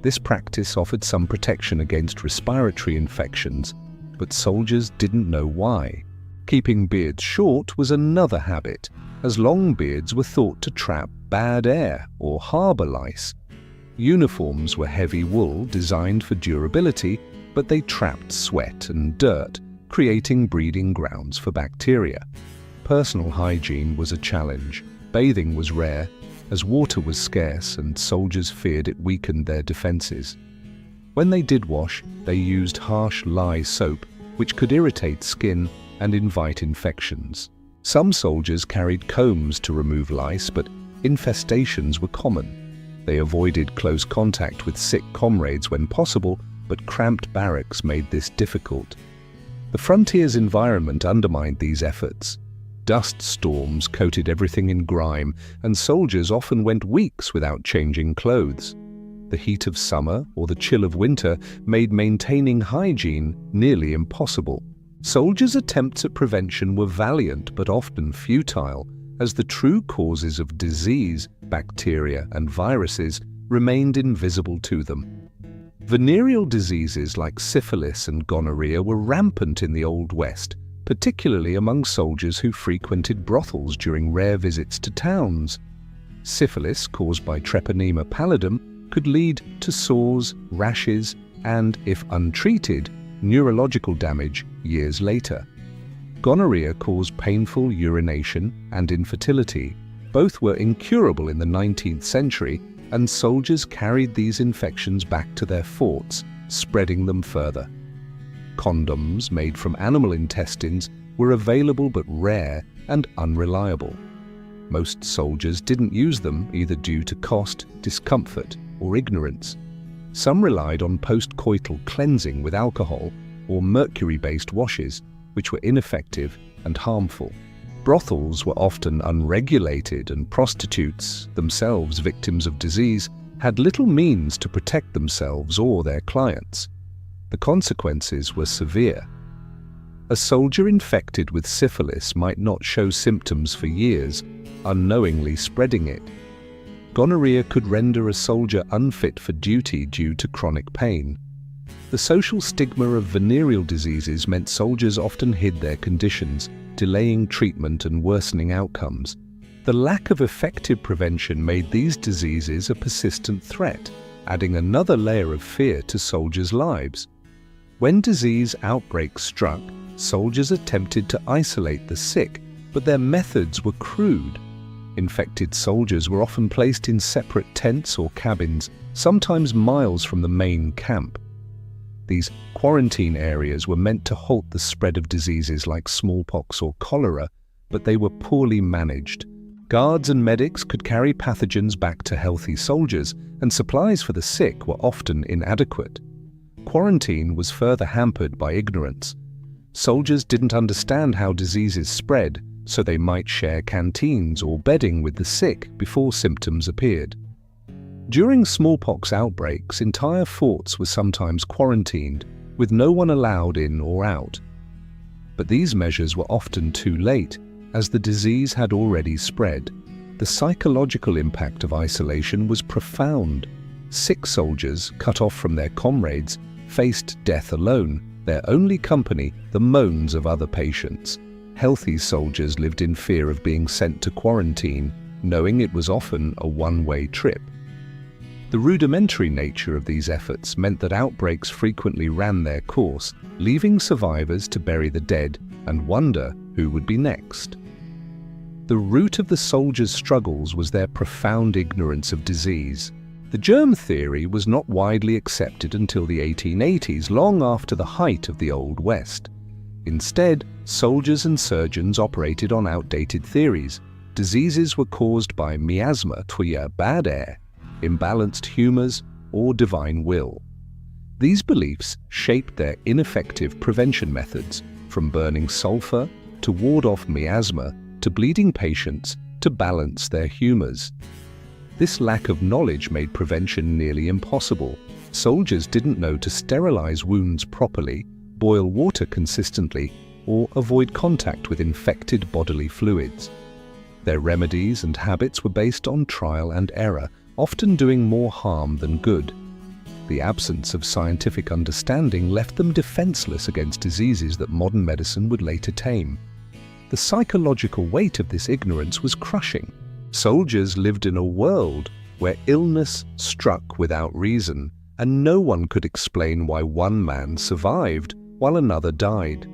This practice offered some protection against respiratory infections, but soldiers didn't know why. Keeping beards short was another habit, as long beards were thought to trap bad air or harbor lice. Uniforms were heavy wool designed for durability, but they trapped sweat and dirt, creating breeding grounds for bacteria. Personal hygiene was a challenge. Bathing was rare, as water was scarce and soldiers feared it weakened their defenses. When they did wash, they used harsh lye soap, which could irritate skin and invite infections. Some soldiers carried combs to remove lice, but infestations were common. They avoided close contact with sick comrades when possible, but cramped barracks made this difficult. The frontier's environment undermined these efforts. Dust storms coated everything in grime, and soldiers often went weeks without changing clothes. The heat of summer or the chill of winter made maintaining hygiene nearly impossible. Soldiers' attempts at prevention were valiant but often futile, as the true causes of disease, bacteria and viruses, remained invisible to them. Venereal diseases like syphilis and gonorrhea were rampant in the Old West, particularly among soldiers who frequented brothels during rare visits to towns. Syphilis, caused by Treponema pallidum, could lead to sores, rashes, and, if untreated, neurological damage years later. Gonorrhea caused painful urination and infertility. Both were incurable in the 19th century, and soldiers carried these infections back to their forts, spreading them further. Condoms made from animal intestines were available but rare and unreliable. Most soldiers didn't use them either due to cost, discomfort, or ignorance. Some relied on post-coital cleansing with alcohol or mercury-based washes, which were ineffective and harmful. Brothels were often unregulated, and prostitutes, themselves victims of disease, had little means to protect themselves or their clients. The consequences were severe. A soldier infected with syphilis might not show symptoms for years, unknowingly spreading it. Gonorrhea could render a soldier unfit for duty due to chronic pain. The social stigma of venereal diseases meant soldiers often hid their conditions, delaying treatment and worsening outcomes. The lack of effective prevention made these diseases a persistent threat, adding another layer of fear to soldiers' lives. When disease outbreaks struck, soldiers attempted to isolate the sick, but their methods were crude. Infected soldiers were often placed in separate tents or cabins, sometimes miles from the main camp. These quarantine areas were meant to halt the spread of diseases like smallpox or cholera, but they were poorly managed. Guards and medics could carry pathogens back to healthy soldiers, and supplies for the sick were often inadequate. Quarantine was further hampered by ignorance. Soldiers didn't understand how diseases spread, so they might share canteens or bedding with the sick before symptoms appeared. During smallpox outbreaks, entire forts were sometimes quarantined, with no one allowed in or out. But these measures were often too late, as the disease had already spread. The psychological impact of isolation was profound. Sick soldiers, cut off from their comrades, faced death alone, their only company the moans of other patients. Healthy soldiers lived in fear of being sent to quarantine, knowing it was often a one-way trip. The rudimentary nature of these efforts meant that outbreaks frequently ran their course, leaving survivors to bury the dead and wonder who would be next. The root of the soldiers' struggles was their profound ignorance of disease. The germ theory was not widely accepted until the 1880s, long after the height of the Old West. Instead, soldiers and surgeons operated on outdated theories. Diseases were caused by miasma, bad air, imbalanced humors, or divine will. These beliefs shaped their ineffective prevention methods, from burning sulfur to ward off miasma to bleeding patients to balance their humors. This lack of knowledge made prevention nearly impossible. Soldiers didn't know to sterilize wounds properly, boil water consistently, or avoid contact with infected bodily fluids. Their remedies and habits were based on trial and error, often doing more harm than good. The absence of scientific understanding left them defenseless against diseases that modern medicine would later tame. The psychological weight of this ignorance was crushing. Soldiers lived in a world where illness struck without reason, and no one could explain why one man survived while another died.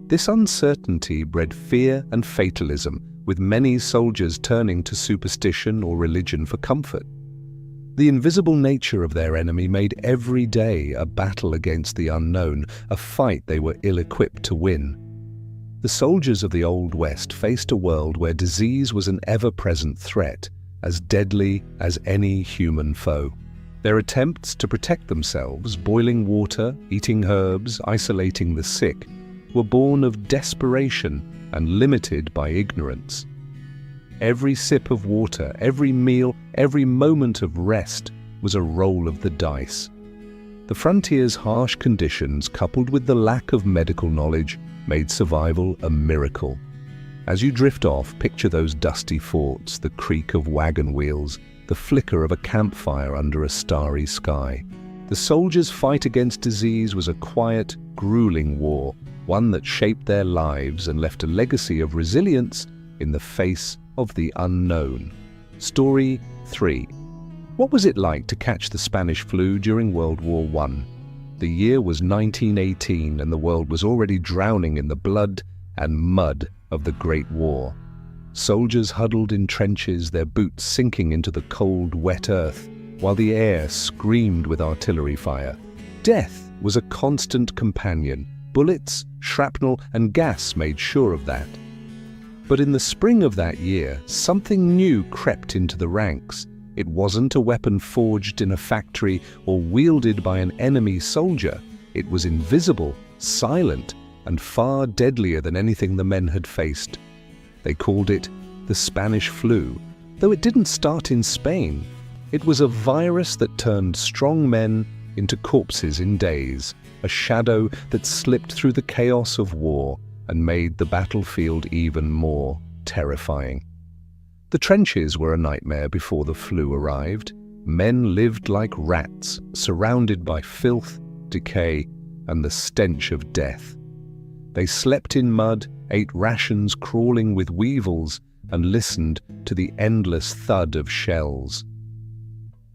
This uncertainty bred fear and fatalism, with many soldiers turning to superstition or religion for comfort. The invisible nature of their enemy made every day a battle against the unknown, a fight they were ill-equipped to win. The soldiers of the Old West faced a world where disease was an ever-present threat, as deadly as any human foe. Their attempts to protect themselves, boiling water, eating herbs, isolating the sick, were born of desperation and limited by ignorance. Every sip of water, every meal, every moment of rest was a roll of the dice. The frontier's harsh conditions, coupled with the lack of medical knowledge, made survival a miracle. As you drift off, picture those dusty forts, the creak of wagon wheels, the flicker of a campfire under a starry sky. The soldiers' fight against disease was a quiet, grueling war, one that shaped their lives and left a legacy of resilience in the face of the unknown. Story 3. What was it like to catch the Spanish flu during World War I? The year was 1918 and the world was already drowning in the blood and mud of the Great War. Soldiers huddled in trenches, their boots sinking into the cold, wet earth, while the air screamed with artillery fire. Death was a constant companion. Bullets, shrapnel, and gas made sure of that. But in the spring of that year, something new crept into the ranks. It wasn't a weapon forged in a factory or wielded by an enemy soldier. It was invisible, silent, and far deadlier than anything the men had faced. They called it the Spanish flu, though it didn't start in Spain. It was a virus that turned strong men into corpses in days, a shadow that slipped through the chaos of war and made the battlefield even more terrifying. The trenches were a nightmare before the flu arrived. Men lived like rats, surrounded by filth, decay, and the stench of death. They slept in mud, ate rations crawling with weevils, and listened to the endless thud of shells.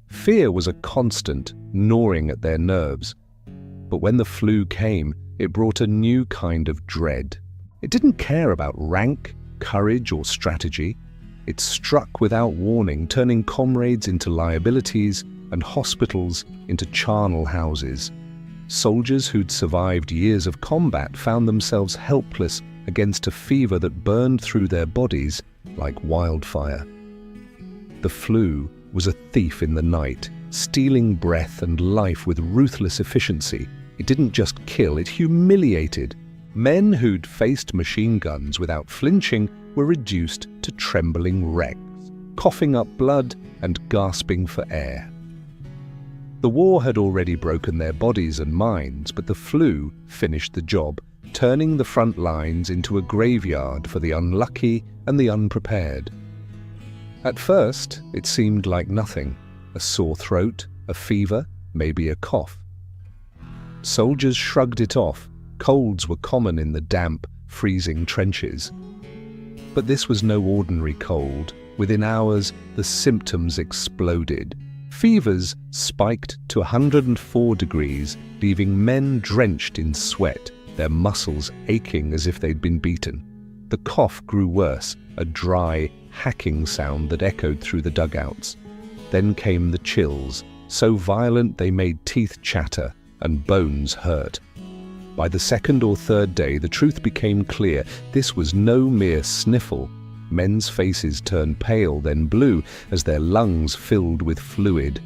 Fear was a constant, gnawing at their nerves. But when the flu came, it brought a new kind of dread. It didn't care about rank, courage, or strategy. It struck without warning, turning comrades into liabilities and hospitals into charnel houses. Soldiers who'd survived years of combat found themselves helpless against a fever that burned through their bodies like wildfire. The flu was a thief in the night, stealing breath and life with ruthless efficiency. It didn't just kill, it humiliated. Men who'd faced machine guns without flinching were reduced to trembling wrecks, coughing up blood and gasping for air. The war had already broken their bodies and minds, but the flu finished the job, turning the front lines into a graveyard for the unlucky and the unprepared. At first, it seemed like nothing, a sore throat, a fever, maybe a cough. Soldiers shrugged it off. Colds were common in the damp, freezing trenches. But this was no ordinary cold. Within hours, the symptoms exploded. Fevers spiked to 104 degrees, leaving men drenched in sweat, their muscles aching as if they'd been beaten. The cough grew worse, a dry, hacking sound that echoed through the dugouts. Then came the chills, so violent they made teeth chatter and bones hurt. By the second or third day, the truth became clear. This was no mere sniffle. Men's faces turned pale, then blue, as their lungs filled with fluid.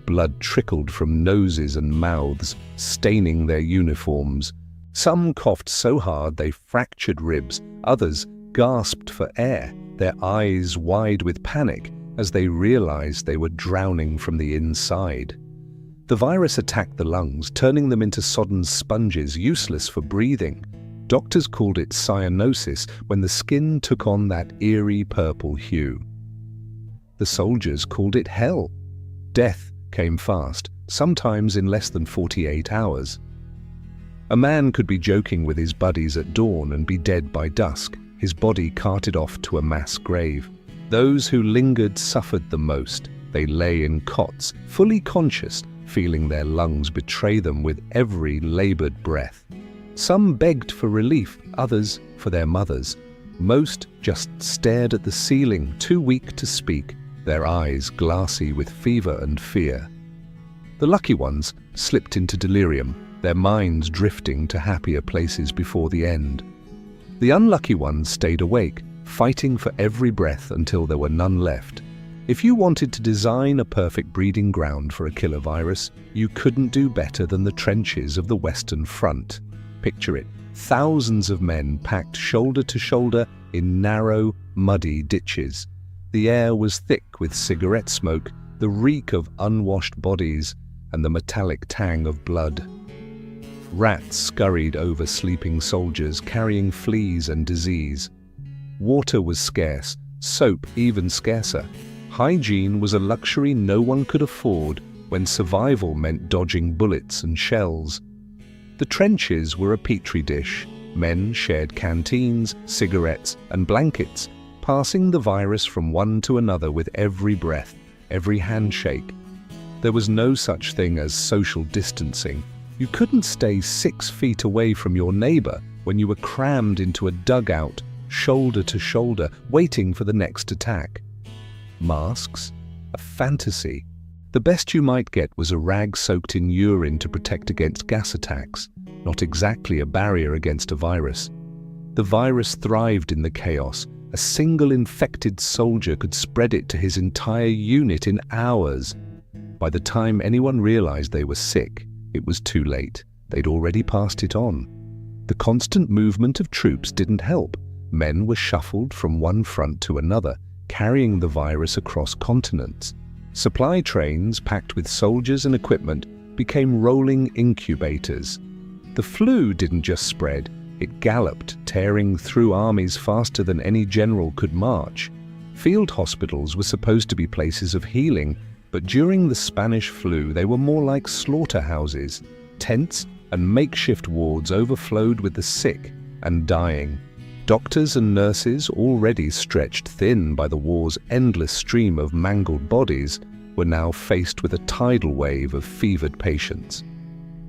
Blood trickled from noses and mouths, staining their uniforms. Some coughed so hard they fractured ribs. Others gasped for air, their eyes wide with panic as they realized they were drowning from the inside. The virus attacked the lungs, turning them into sodden sponges, useless for breathing. Doctors called it cyanosis when the skin took on that eerie purple hue. The soldiers called it hell. Death came fast, sometimes in less than 48 hours. A man could be joking with his buddies at dawn and be dead by dusk, his body carted off to a mass grave. Those who lingered suffered the most. They lay in cots, fully conscious, feeling their lungs betray them with every labored breath. Some begged for relief, others for their mothers. Most just stared at the ceiling, too weak to speak, their eyes glassy with fever and fear. The lucky ones slipped into delirium, their minds drifting to happier places before the end. The unlucky ones stayed awake, fighting for every breath until there were none left. If you wanted to design a perfect breeding ground for a killer virus, you couldn't do better than the trenches of the Western Front. Picture it, thousands of men packed shoulder to shoulder in narrow, muddy ditches. The air was thick with cigarette smoke, the reek of unwashed bodies, and the metallic tang of blood. Rats scurried over sleeping soldiers, carrying fleas and disease. Water was scarce, soap even scarcer. Hygiene was a luxury no one could afford when survival meant dodging bullets and shells. The trenches were a petri dish. Men shared canteens, cigarettes, and blankets, passing the virus from one to another with every breath, every handshake. There was no such thing as social distancing. You couldn't stay 6 feet away from your neighbor when you were crammed into a dugout, shoulder to shoulder, waiting for the next attack. Masks? A fantasy. The best you might get was a rag soaked in urine to protect against gas attacks, not exactly a barrier against a virus. The virus thrived in the chaos. A single infected soldier could spread it to his entire unit in hours. By the time anyone realized they were sick, it was too late. They'd already passed it on. The constant movement of troops didn't help. Men were shuffled from one front to another, carrying the virus across continents. Supply trains packed with soldiers and equipment became rolling incubators. The flu didn't just spread, it galloped, tearing through armies faster than any general could march. Field hospitals were supposed to be places of healing, but during the Spanish flu they were more like slaughterhouses. Tents and makeshift wards overflowed with the sick and dying. Doctors and nurses, already stretched thin by the war's endless stream of mangled bodies, were now faced with a tidal wave of fevered patients.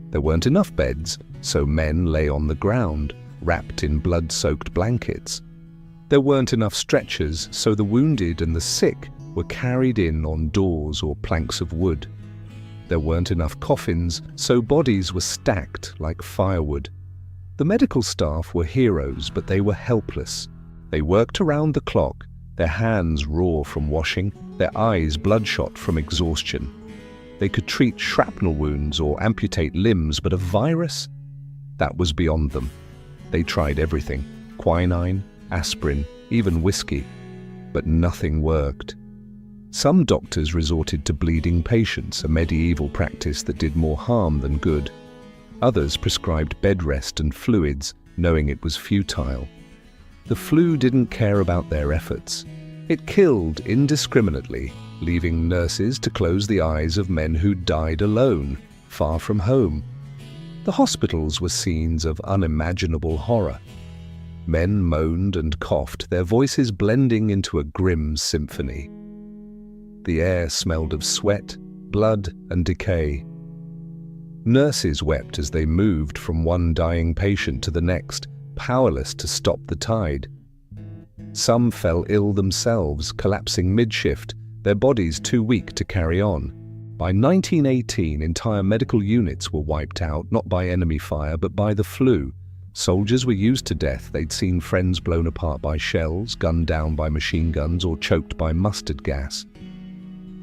There weren't enough beds, so men lay on the ground, wrapped in blood-soaked blankets. There weren't enough stretchers, so the wounded and the sick were carried in on doors or planks of wood. There weren't enough coffins, so bodies were stacked like firewood. The medical staff were heroes, but they were helpless. They worked around the clock, their hands raw from washing, their eyes bloodshot from exhaustion. They could treat shrapnel wounds or amputate limbs, but a virus? That was beyond them. They tried everything: quinine, aspirin, even whiskey. But nothing worked. Some doctors resorted to bleeding patients, a medieval practice that did more harm than good. Others prescribed bed rest and fluids, knowing it was futile. The flu didn't care about their efforts. It killed indiscriminately, leaving nurses to close the eyes of men who died alone, far from home. The hospitals were scenes of unimaginable horror. Men moaned and coughed, their voices blending into a grim symphony. The air smelled of sweat, blood, and decay. Nurses wept as they moved from one dying patient to the next, powerless to stop the tide. Some fell ill themselves, collapsing mid-shift, their bodies too weak to carry on. By 1918, entire medical units were wiped out, not by enemy fire, but by the flu. Soldiers were used to death. They'd seen friends blown apart by shells, gunned down by machine guns, or choked by mustard gas.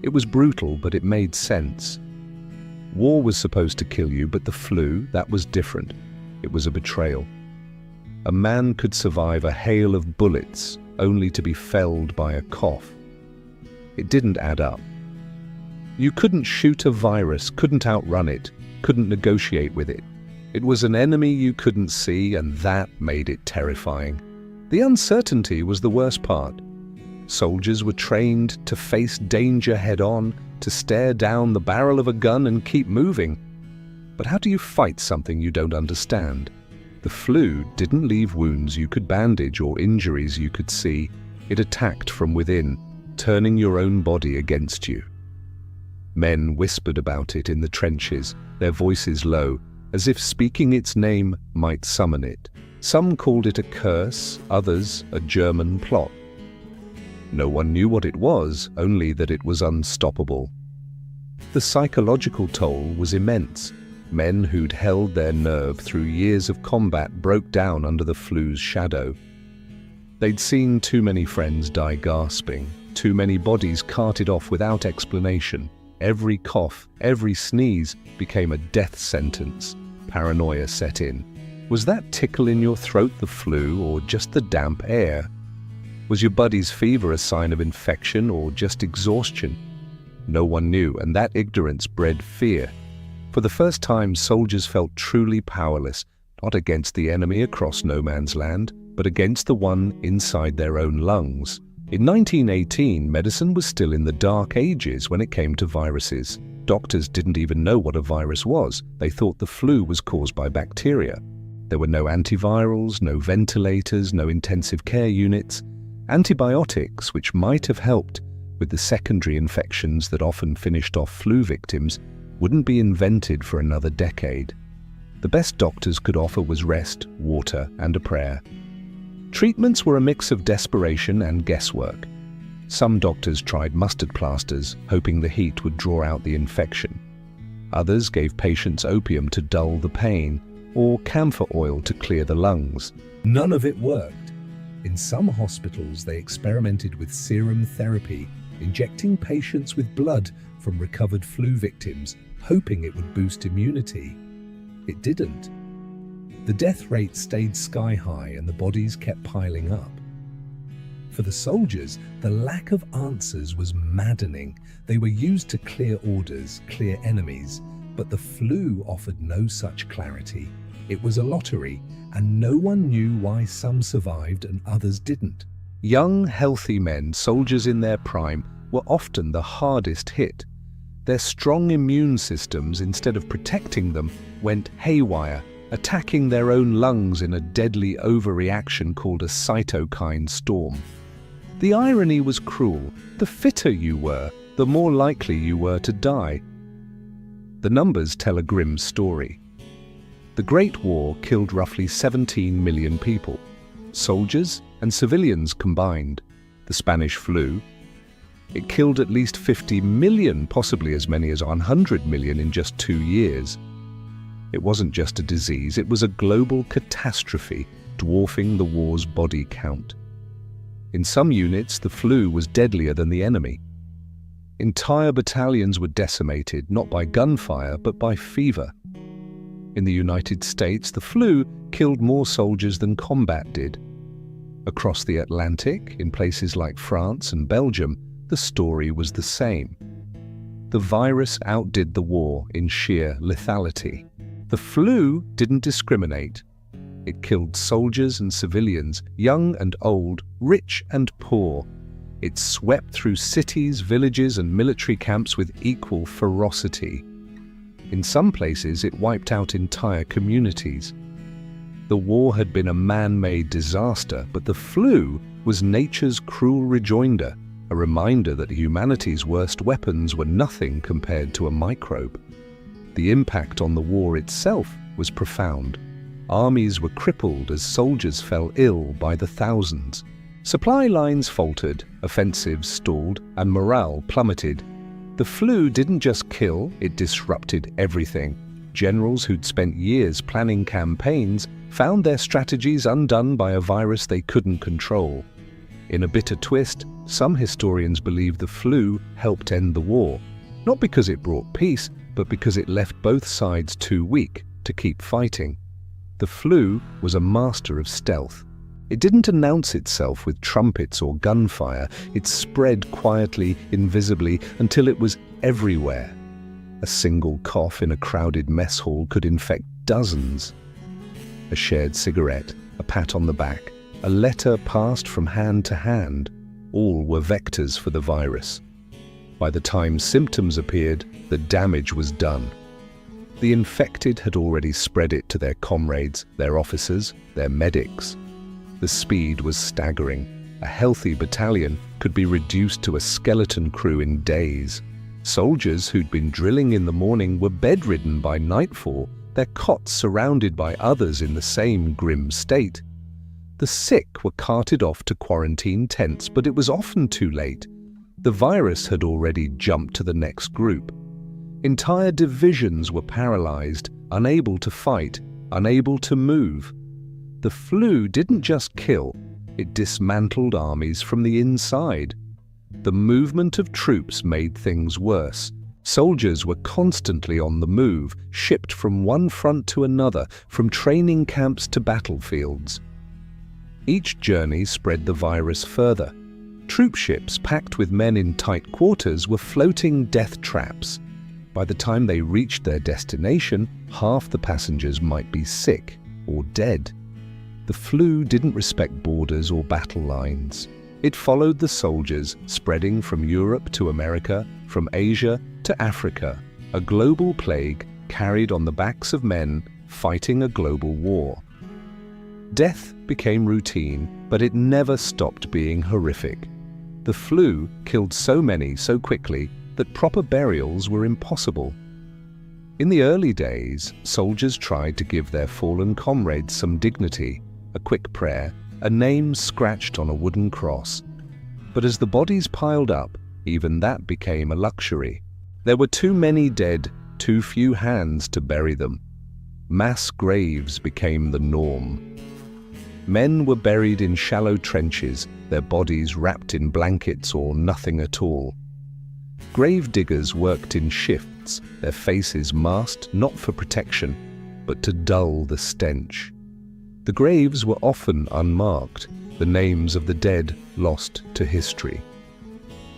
It was brutal, but it made sense. War was supposed to kill you, but the flu, that was different. It was a betrayal. A man could survive a hail of bullets, only to be felled by a cough. It didn't add up. You couldn't shoot a virus, couldn't outrun it, couldn't negotiate with it. It was an enemy you couldn't see, and that made it terrifying. The uncertainty was the worst part. Soldiers were trained to face danger head-on, to stare down the barrel of a gun and keep moving. But how do you fight something you don't understand? The flu didn't leave wounds you could bandage or injuries you could see. It attacked from within, turning your own body against you. Men whispered about it in the trenches, their voices low, as if speaking its name might summon it. Some called it a curse, others a German plot. No one knew what it was, only that it was unstoppable. The psychological toll was immense. Men who'd held their nerve through years of combat broke down under the flu's shadow. They'd seen too many friends die gasping, too many bodies carted off without explanation. Every cough, every sneeze became a death sentence. Paranoia set in. Was that tickle in your throat the flu, or just the damp air? Was your buddy's fever a sign of infection or just exhaustion? No one knew, and that ignorance bred fear. For the first time, soldiers felt truly powerless, not against the enemy across no man's land, but against the one inside their own lungs. In 1918, medicine was still in the dark ages when it came to viruses. Doctors didn't even know what a virus was. They thought the flu was caused by bacteria. There were no antivirals, no ventilators, no intensive care units. Antibiotics, which might have helped with the secondary infections that often finished off flu victims, wouldn't be invented for another decade. The best doctors could offer was rest, water, and a prayer. Treatments were a mix of desperation and guesswork. Some doctors tried mustard plasters, hoping the heat would draw out the infection. Others gave patients opium to dull the pain, or camphor oil to clear the lungs. None of it worked. In some hospitals, they experimented with serum therapy, injecting patients with blood from recovered flu victims, hoping it would boost immunity. It didn't. The death rate stayed sky high and the bodies kept piling up. For the soldiers, the lack of answers was maddening. They were used to clear orders, clear enemies, but the flu offered no such clarity. It was a lottery, and no one knew why some survived and others didn't. Young, healthy men, soldiers in their prime, were often the hardest hit. Their strong immune systems, instead of protecting them, went haywire, attacking their own lungs in a deadly overreaction called a cytokine storm. The irony was cruel. The fitter you were, the more likely you were to die. The numbers tell a grim story. The Great War killed roughly 17 million people, soldiers and civilians combined. The Spanish flu, it killed at least 50 million, possibly as many as 100 million in just 2 years. It wasn't just a disease, it was a global catastrophe, dwarfing the war's body count. In some units, the flu was deadlier than the enemy. Entire battalions were decimated, not by gunfire, but by fever. In the United States, the flu killed more soldiers than combat did. Across the Atlantic, in places like France and Belgium, the story was the same. The virus outdid the war in sheer lethality. The flu didn't discriminate. It killed soldiers and civilians, young and old, rich and poor. It swept through cities, villages, and military camps with equal ferocity. In some places, it wiped out entire communities. The war had been a man-made disaster, but the flu was nature's cruel rejoinder, a reminder that humanity's worst weapons were nothing compared to a microbe. The impact on the war itself was profound. Armies were crippled as soldiers fell ill by the thousands. Supply lines faltered, offensives stalled, and morale plummeted. The flu didn't just kill, it disrupted everything. Generals who'd spent years planning campaigns found their strategies undone by a virus they couldn't control. In a bitter twist, some historians believe the flu helped end the war, not because it brought peace, but because it left both sides too weak to keep fighting. The flu was a master of stealth. It didn't announce itself with trumpets or gunfire. It spread quietly, invisibly, until it was everywhere. A single cough in a crowded mess hall could infect dozens. A shared cigarette, a pat on the back, a letter passed from hand to hand, all were vectors for the virus. By the time symptoms appeared, the damage was done. The infected had already spread it to their comrades, their officers, their medics. The speed was staggering. A healthy battalion could be reduced to a skeleton crew in days. Soldiers who'd been drilling in the morning were bedridden by nightfall, their cots surrounded by others in the same grim state. The sick were carted off to quarantine tents, but it was often too late. The virus had already jumped to the next group. Entire divisions were paralyzed, unable to fight, unable to move. The flu didn't just kill, it dismantled armies from the inside. The movement of troops made things worse. Soldiers were constantly on the move, shipped from one front to another, from training camps to battlefields. Each journey spread the virus further. Troop ships packed with men in tight quarters were floating death traps. By the time they reached their destination, half the passengers might be sick or dead. The flu didn't respect borders or battle lines. It followed the soldiers, spreading from Europe to America, from Asia to Africa. A global plague carried on the backs of men fighting a global war. Death became routine, but it never stopped being horrific. The flu killed so many so quickly that proper burials were impossible. In the early days, soldiers tried to give their fallen comrades some dignity. A quick prayer, a name scratched on a wooden cross. But as the bodies piled up, even that became a luxury. There were too many dead, too few hands to bury them. Mass graves became the norm. Men were buried in shallow trenches, their bodies wrapped in blankets or nothing at all. Grave diggers worked in shifts, their faces masked not for protection, but to dull the stench. The graves were often unmarked, the names of the dead lost to history.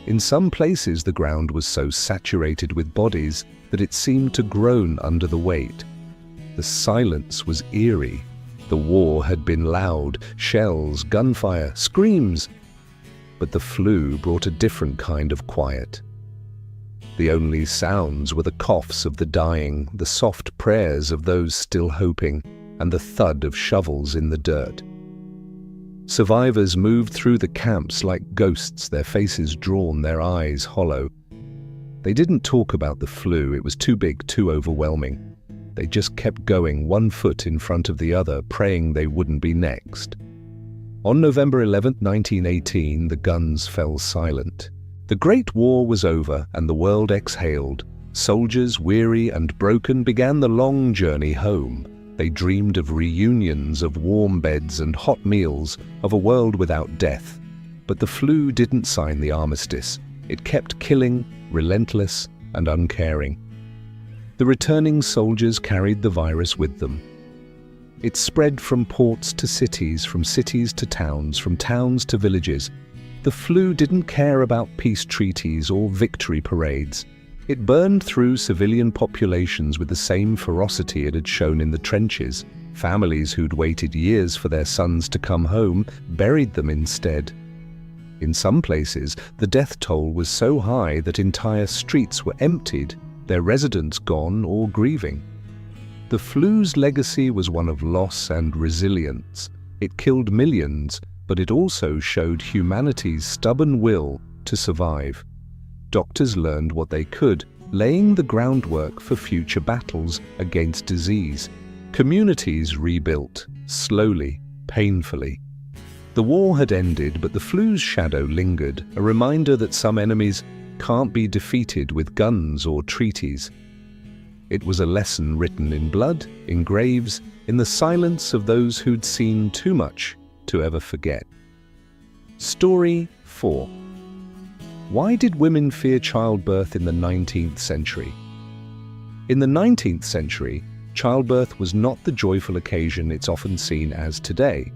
In some places the ground was so saturated with bodies that it seemed to groan under the weight. The silence was eerie. The war had been loud, shells, gunfire, screams. But the flu brought a different kind of quiet. The only sounds were the coughs of the dying, the soft prayers of those still hoping, and the thud of shovels in the dirt. Survivors moved through the camps like ghosts, their faces drawn, their eyes hollow. They didn't talk about the flu, it was too big, too overwhelming. They just kept going, one foot in front of the other, praying they wouldn't be next. On November 11, 1918, the guns fell silent. The Great War was over, and the world exhaled. Soldiers, weary and broken, began the long journey home. They dreamed of reunions, of warm beds and hot meals, of a world without death. But the flu didn't sign the armistice. It kept killing, relentless and uncaring. The returning soldiers carried the virus with them. It spread from ports to cities, from cities to towns, from towns to villages. The flu didn't care about peace treaties or victory parades. It burned through civilian populations with the same ferocity it had shown in the trenches. Families who'd waited years for their sons to come home buried them instead. In some places, the death toll was so high that entire streets were emptied, their residents gone or grieving. The flu's legacy was one of loss and resilience. It killed millions, but it also showed humanity's stubborn will to survive. Doctors learned what they could, laying the groundwork for future battles against disease. Communities rebuilt, slowly, painfully. The war had ended, but the flu's shadow lingered, a reminder that some enemies can't be defeated with guns or treaties. It was a lesson written in blood, in graves, in the silence of those who'd seen too much to ever forget. Story 4. Why did women fear childbirth in the 19th century? In the 19th century, childbirth was not the joyful occasion it's often seen as today.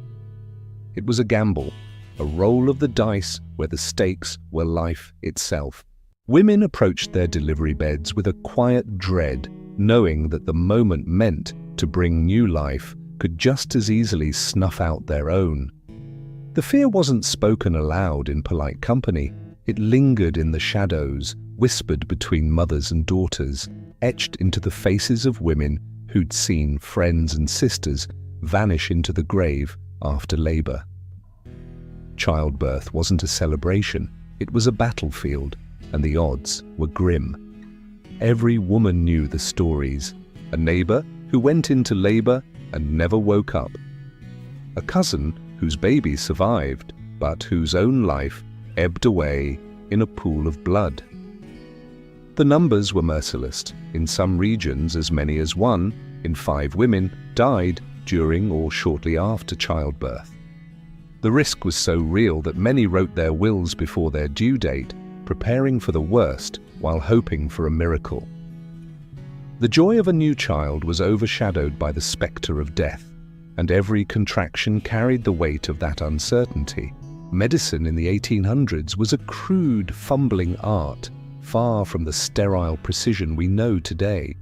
It was a gamble, a roll of the dice where the stakes were life itself. Women approached their delivery beds with a quiet dread, knowing that the moment meant to bring new life could just as easily snuff out their own. The fear wasn't spoken aloud in polite company. It lingered in the shadows, whispered between mothers and daughters, etched into the faces of women who'd seen friends and sisters vanish into the grave after labor. Childbirth wasn't a celebration, it was a battlefield, and the odds were grim. Every woman knew the stories. A neighbor who went into labor and never woke up. A cousin whose baby survived, but whose own life ebbed away in a pool of blood. The numbers were merciless. In some regions, as many as 1 in 5 women died during or shortly after childbirth. The risk was so real that many wrote their wills before their due date, preparing for the worst while hoping for a miracle. The joy of a new child was overshadowed by the specter of death, and every contraction carried the weight of that uncertainty. Medicine in the 1800s was a crude, fumbling art, far from the sterile precision we know today.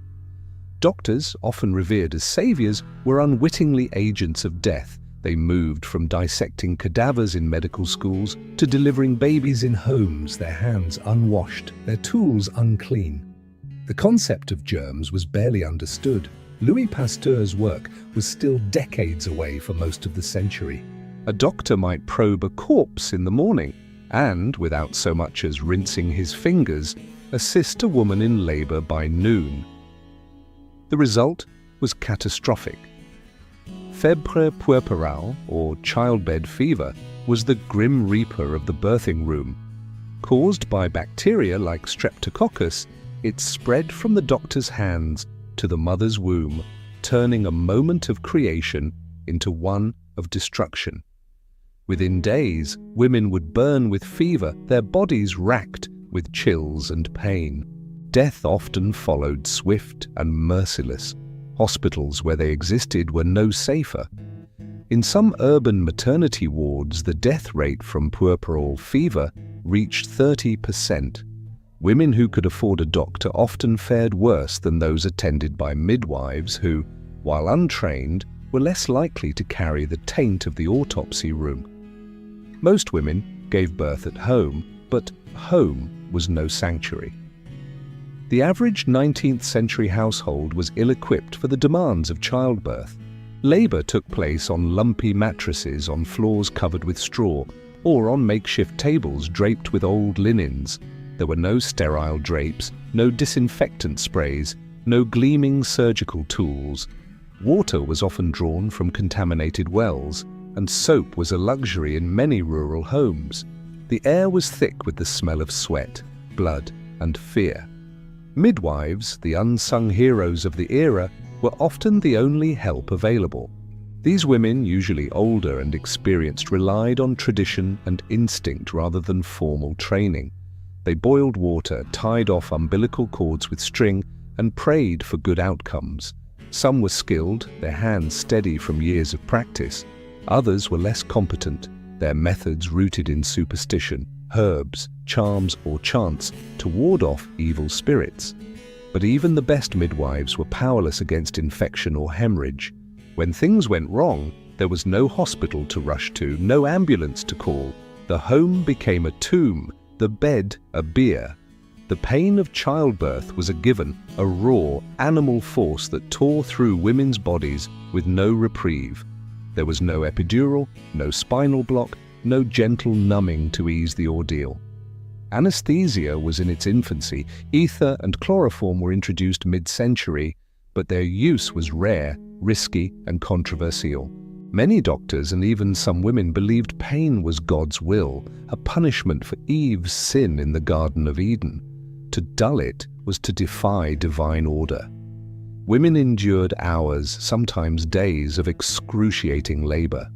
Doctors, often revered as saviors, were unwittingly agents of death. They moved from dissecting cadavers in medical schools to delivering babies in homes, their hands unwashed, their tools unclean. The concept of germs was barely understood. Louis Pasteur's work was still decades away for most of the century. A doctor might probe a corpse in the morning and, without so much as rinsing his fingers, assist a woman in labor by noon. The result was catastrophic. Febrile puerperale, or childbed fever, was the grim reaper of the birthing room. Caused by bacteria like Streptococcus, it spread from the doctor's hands to the mother's womb, turning a moment of creation into one of destruction. Within days, women would burn with fever, their bodies racked with chills and pain. Death often followed, swift and merciless. Hospitals where they existed were no safer. In some urban maternity wards, the death rate from puerperal fever reached 30%. Women who could afford a doctor often fared worse than those attended by midwives who, while untrained, were less likely to carry the taint of the autopsy room. Most women gave birth at home, but home was no sanctuary. The average 19th century household was ill-equipped for the demands of childbirth. Labor took place on lumpy mattresses on floors covered with straw, or on makeshift tables draped with old linens. There were no sterile drapes, no disinfectant sprays, no gleaming surgical tools. Water was often drawn from contaminated wells, and soap was a luxury in many rural homes. The air was thick with the smell of sweat, blood, and fear. Midwives, the unsung heroes of the era, were often the only help available. These women, usually older and experienced, relied on tradition and instinct rather than formal training. They boiled water, tied off umbilical cords with string, and prayed for good outcomes. Some were skilled, their hands steady from years of practice. Others were less competent, their methods rooted in superstition, herbs, charms, or chants to ward off evil spirits. But even the best midwives were powerless against infection or hemorrhage. When things went wrong, there was no hospital to rush to, no ambulance to call. The home became a tomb, the bed a bier. The pain of childbirth was a given, a raw, animal force that tore through women's bodies with no reprieve. There was no epidural, no spinal block, no gentle numbing to ease the ordeal. Anesthesia was in its infancy. Ether and chloroform were introduced mid-century, but their use was rare, risky, and controversial. Many doctors and even some women believed pain was God's will, a punishment for Eve's sin in the Garden of Eden. To dull it was to defy divine order. Women endured hours, sometimes days, of excruciating labor.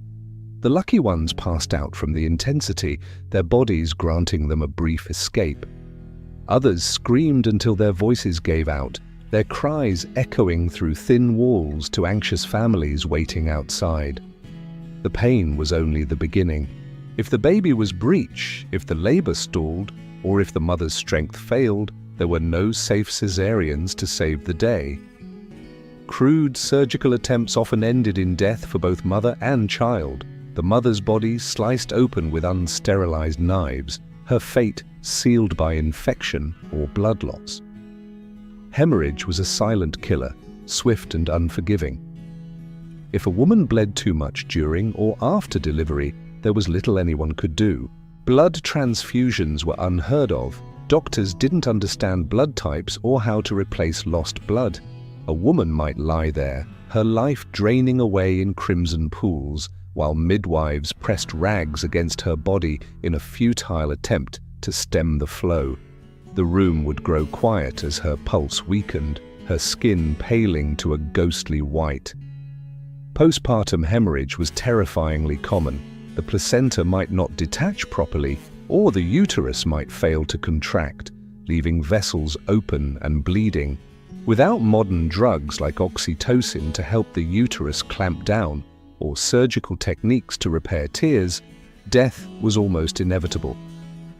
The lucky ones passed out from the intensity, their bodies granting them a brief escape. Others screamed until their voices gave out, their cries echoing through thin walls to anxious families waiting outside. The pain was only the beginning. If the baby was breech, if the labor stalled, or if the mother's strength failed, there were no safe cesareans to save the day. Crude surgical attempts often ended in death for both mother and child, the mother's body sliced open with unsterilized knives, her fate sealed by infection or blood loss. Hemorrhage was a silent killer, swift and unforgiving. If a woman bled too much during or after delivery, there was little anyone could do. Blood transfusions were unheard of. Doctors didn't understand blood types or how to replace lost blood. A woman might lie there, her life draining away in crimson pools, while midwives pressed rags against her body in a futile attempt to stem the flow. The room would grow quiet as her pulse weakened, her skin paling to a ghostly white. Postpartum hemorrhage was terrifyingly common. The placenta might not detach properly, or the uterus might fail to contract, leaving vessels open and bleeding. Without modern drugs like oxytocin to help the uterus clamp down, or surgical techniques to repair tears, death was almost inevitable.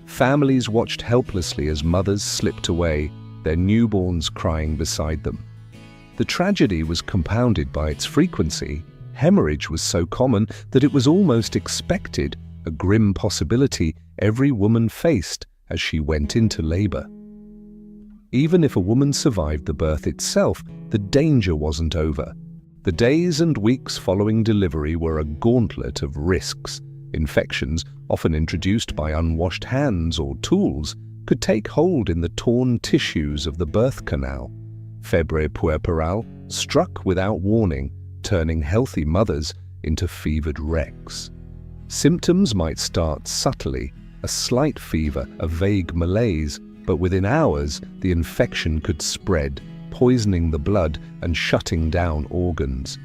Families watched helplessly as mothers slipped away, their newborns crying beside them. The tragedy was compounded by its frequency. Hemorrhage was so common that it was almost expected, a grim possibility every woman faced as she went into labor. Even if a woman survived the birth itself, the danger wasn't over. The days and weeks following delivery were a gauntlet of risks. Infections, often introduced by unwashed hands or tools, could take hold in the torn tissues of the birth canal. Febre puerperal struck without warning, turning healthy mothers into fevered wrecks. Symptoms might start subtly, a slight fever, a vague malaise, but within hours the infection could spread, poisoning the blood and shutting down organs.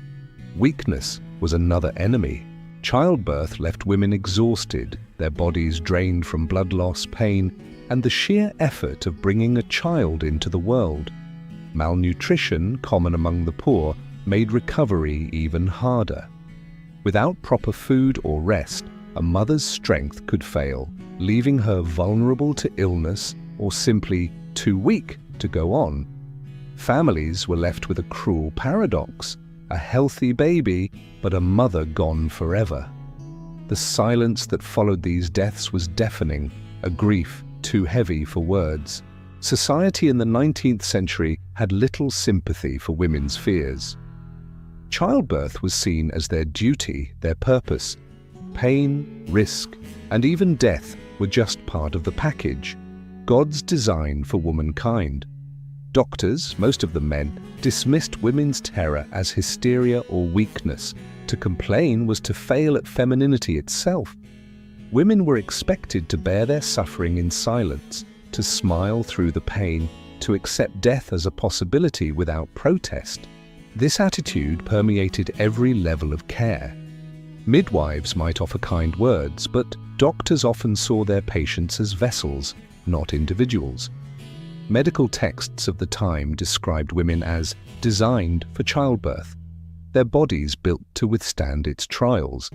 Weakness was another enemy. Childbirth left women exhausted, their bodies drained from blood loss, pain, and the sheer effort of bringing a child into the world. Malnutrition, common among the poor, made recovery even harder. Without proper food or rest, a mother's strength could fail, leaving her vulnerable to illness or simply too weak to go on. Families were left with a cruel paradox: a healthy baby, but a mother gone forever. The silence that followed these deaths was deafening, a grief too heavy for words. Society in the 19th century had little sympathy for women's fears. Childbirth was seen as their duty, their purpose. Pain, risk, and even death were just part of the package, God's design for womankind. Doctors, most of them men, dismissed women's terror as hysteria or weakness. To complain was to fail at femininity itself. Women were expected to bear their suffering in silence, to smile through the pain, to accept death as a possibility without protest. This attitude permeated every level of care. Midwives might offer kind words, but doctors often saw their patients as vessels, not individuals. Medical texts of the time described women as designed for childbirth, their bodies built to withstand its trials.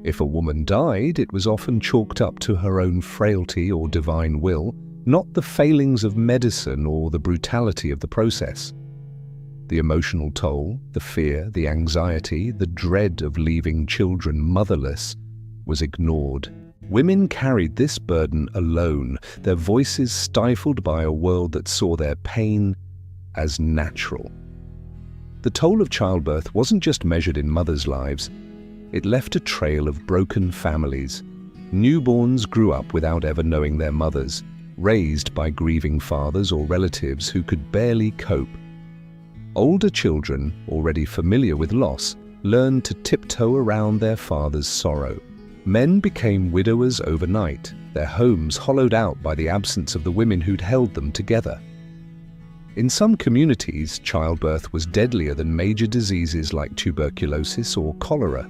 If a woman died, it was often chalked up to her own frailty or divine will, not the failings of medicine or the brutality of the process. The emotional toll, the fear, the anxiety, the dread of leaving children motherless was ignored. Women carried this burden alone, their voices stifled by a world that saw their pain as natural. The toll of childbirth wasn't just measured in mothers' lives. It left a trail of broken families. Newborns grew up without ever knowing their mothers, raised by grieving fathers or relatives who could barely cope. Older children, already familiar with loss, learned to tiptoe around their father's sorrow. Men became widowers overnight, their homes hollowed out by the absence of the women who'd held them together. In some communities, childbirth was deadlier than major diseases like tuberculosis or cholera.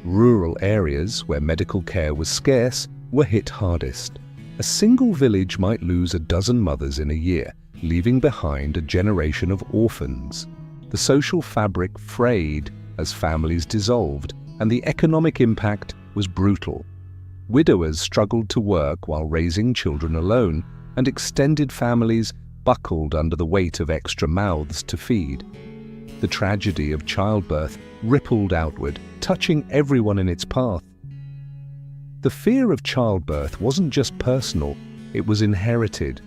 Rural areas, where medical care was scarce, were hit hardest. A single village might lose a dozen mothers in a year, leaving behind a generation of orphans. The social fabric frayed as families dissolved, and the economic impact was brutal. Widowers struggled to work while raising children alone, and extended families buckled under the weight of extra mouths to feed. The tragedy of childbirth rippled outward, touching everyone in its path. The fear of childbirth wasn't just personal, it was inherited.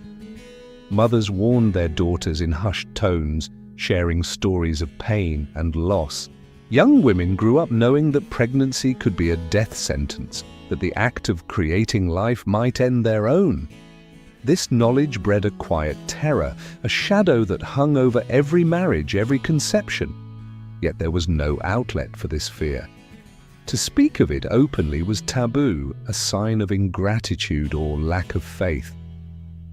Mothers warned their daughters in hushed tones, sharing stories of pain and loss. Young women grew up knowing that pregnancy could be a death sentence, that the act of creating life might end their own. This knowledge bred a quiet terror, a shadow that hung over every marriage, every conception. Yet there was no outlet for this fear. To speak of it openly was taboo, a sign of ingratitude or lack of faith.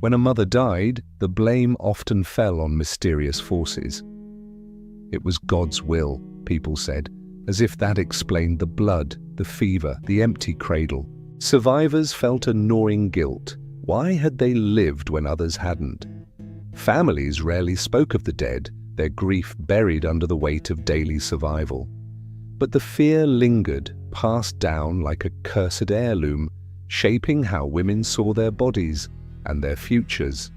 When a mother died, the blame often fell on mysterious forces. It was God's will, people said, as if that explained the blood, the fever, the empty cradle. Survivors felt a gnawing guilt. Why had they lived when others hadn't? Families rarely spoke of the dead, their grief buried under the weight of daily survival. But the fear lingered, passed down like a cursed heirloom, shaping how women saw their bodies and their futures.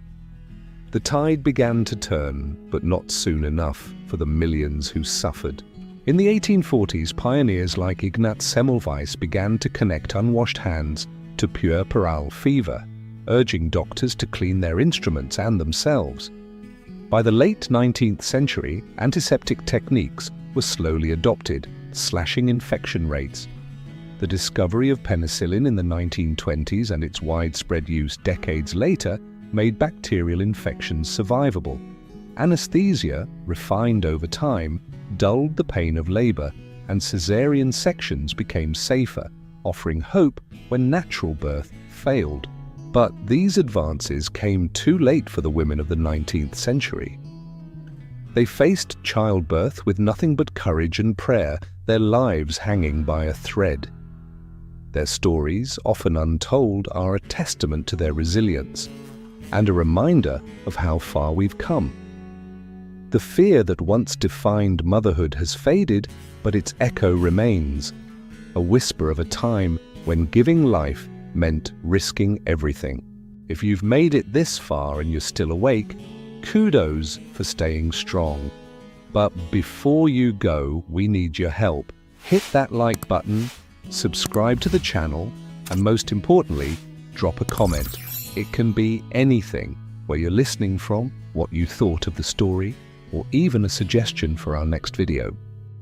The tide began to turn, but not soon enough for the millions who suffered. In the 1840s, pioneers like Ignaz Semmelweis began to connect unwashed hands to puerperal fever, urging doctors to clean their instruments and themselves. By the late 19th century, antiseptic techniques were slowly adopted, slashing infection rates. The discovery of penicillin in the 1920s and its widespread use decades later made bacterial infections survivable. Anesthesia, refined over time, dulled the pain of labor, and caesarean sections became safer, offering hope when natural birth failed. But these advances came too late for the women of the 19th century. They faced childbirth with nothing but courage and prayer, their lives hanging by a thread. Their stories, often untold, are a testament to their resilience and a reminder of how far we've come. The fear that once defined motherhood has faded, but its echo remains, a whisper of a time when giving life meant risking everything. If you've made it this far and you're still awake, kudos for staying strong. But before you go, we need your help. Hit that like button, subscribe to the channel, and most importantly, drop a comment. It can be anything, where you're listening from, what you thought of the story, or even a suggestion for our next video.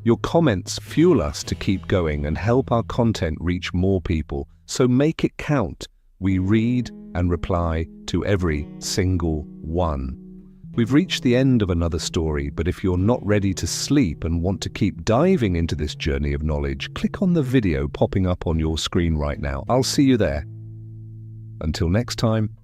Your comments fuel us to keep going and help our content reach more people, so make it count. We read and reply to every single one. We've reached the end of another story, but if you're not ready to sleep and want to keep diving into this journey of knowledge, click on the video popping up on your screen right now. I'll see you there. Until next time.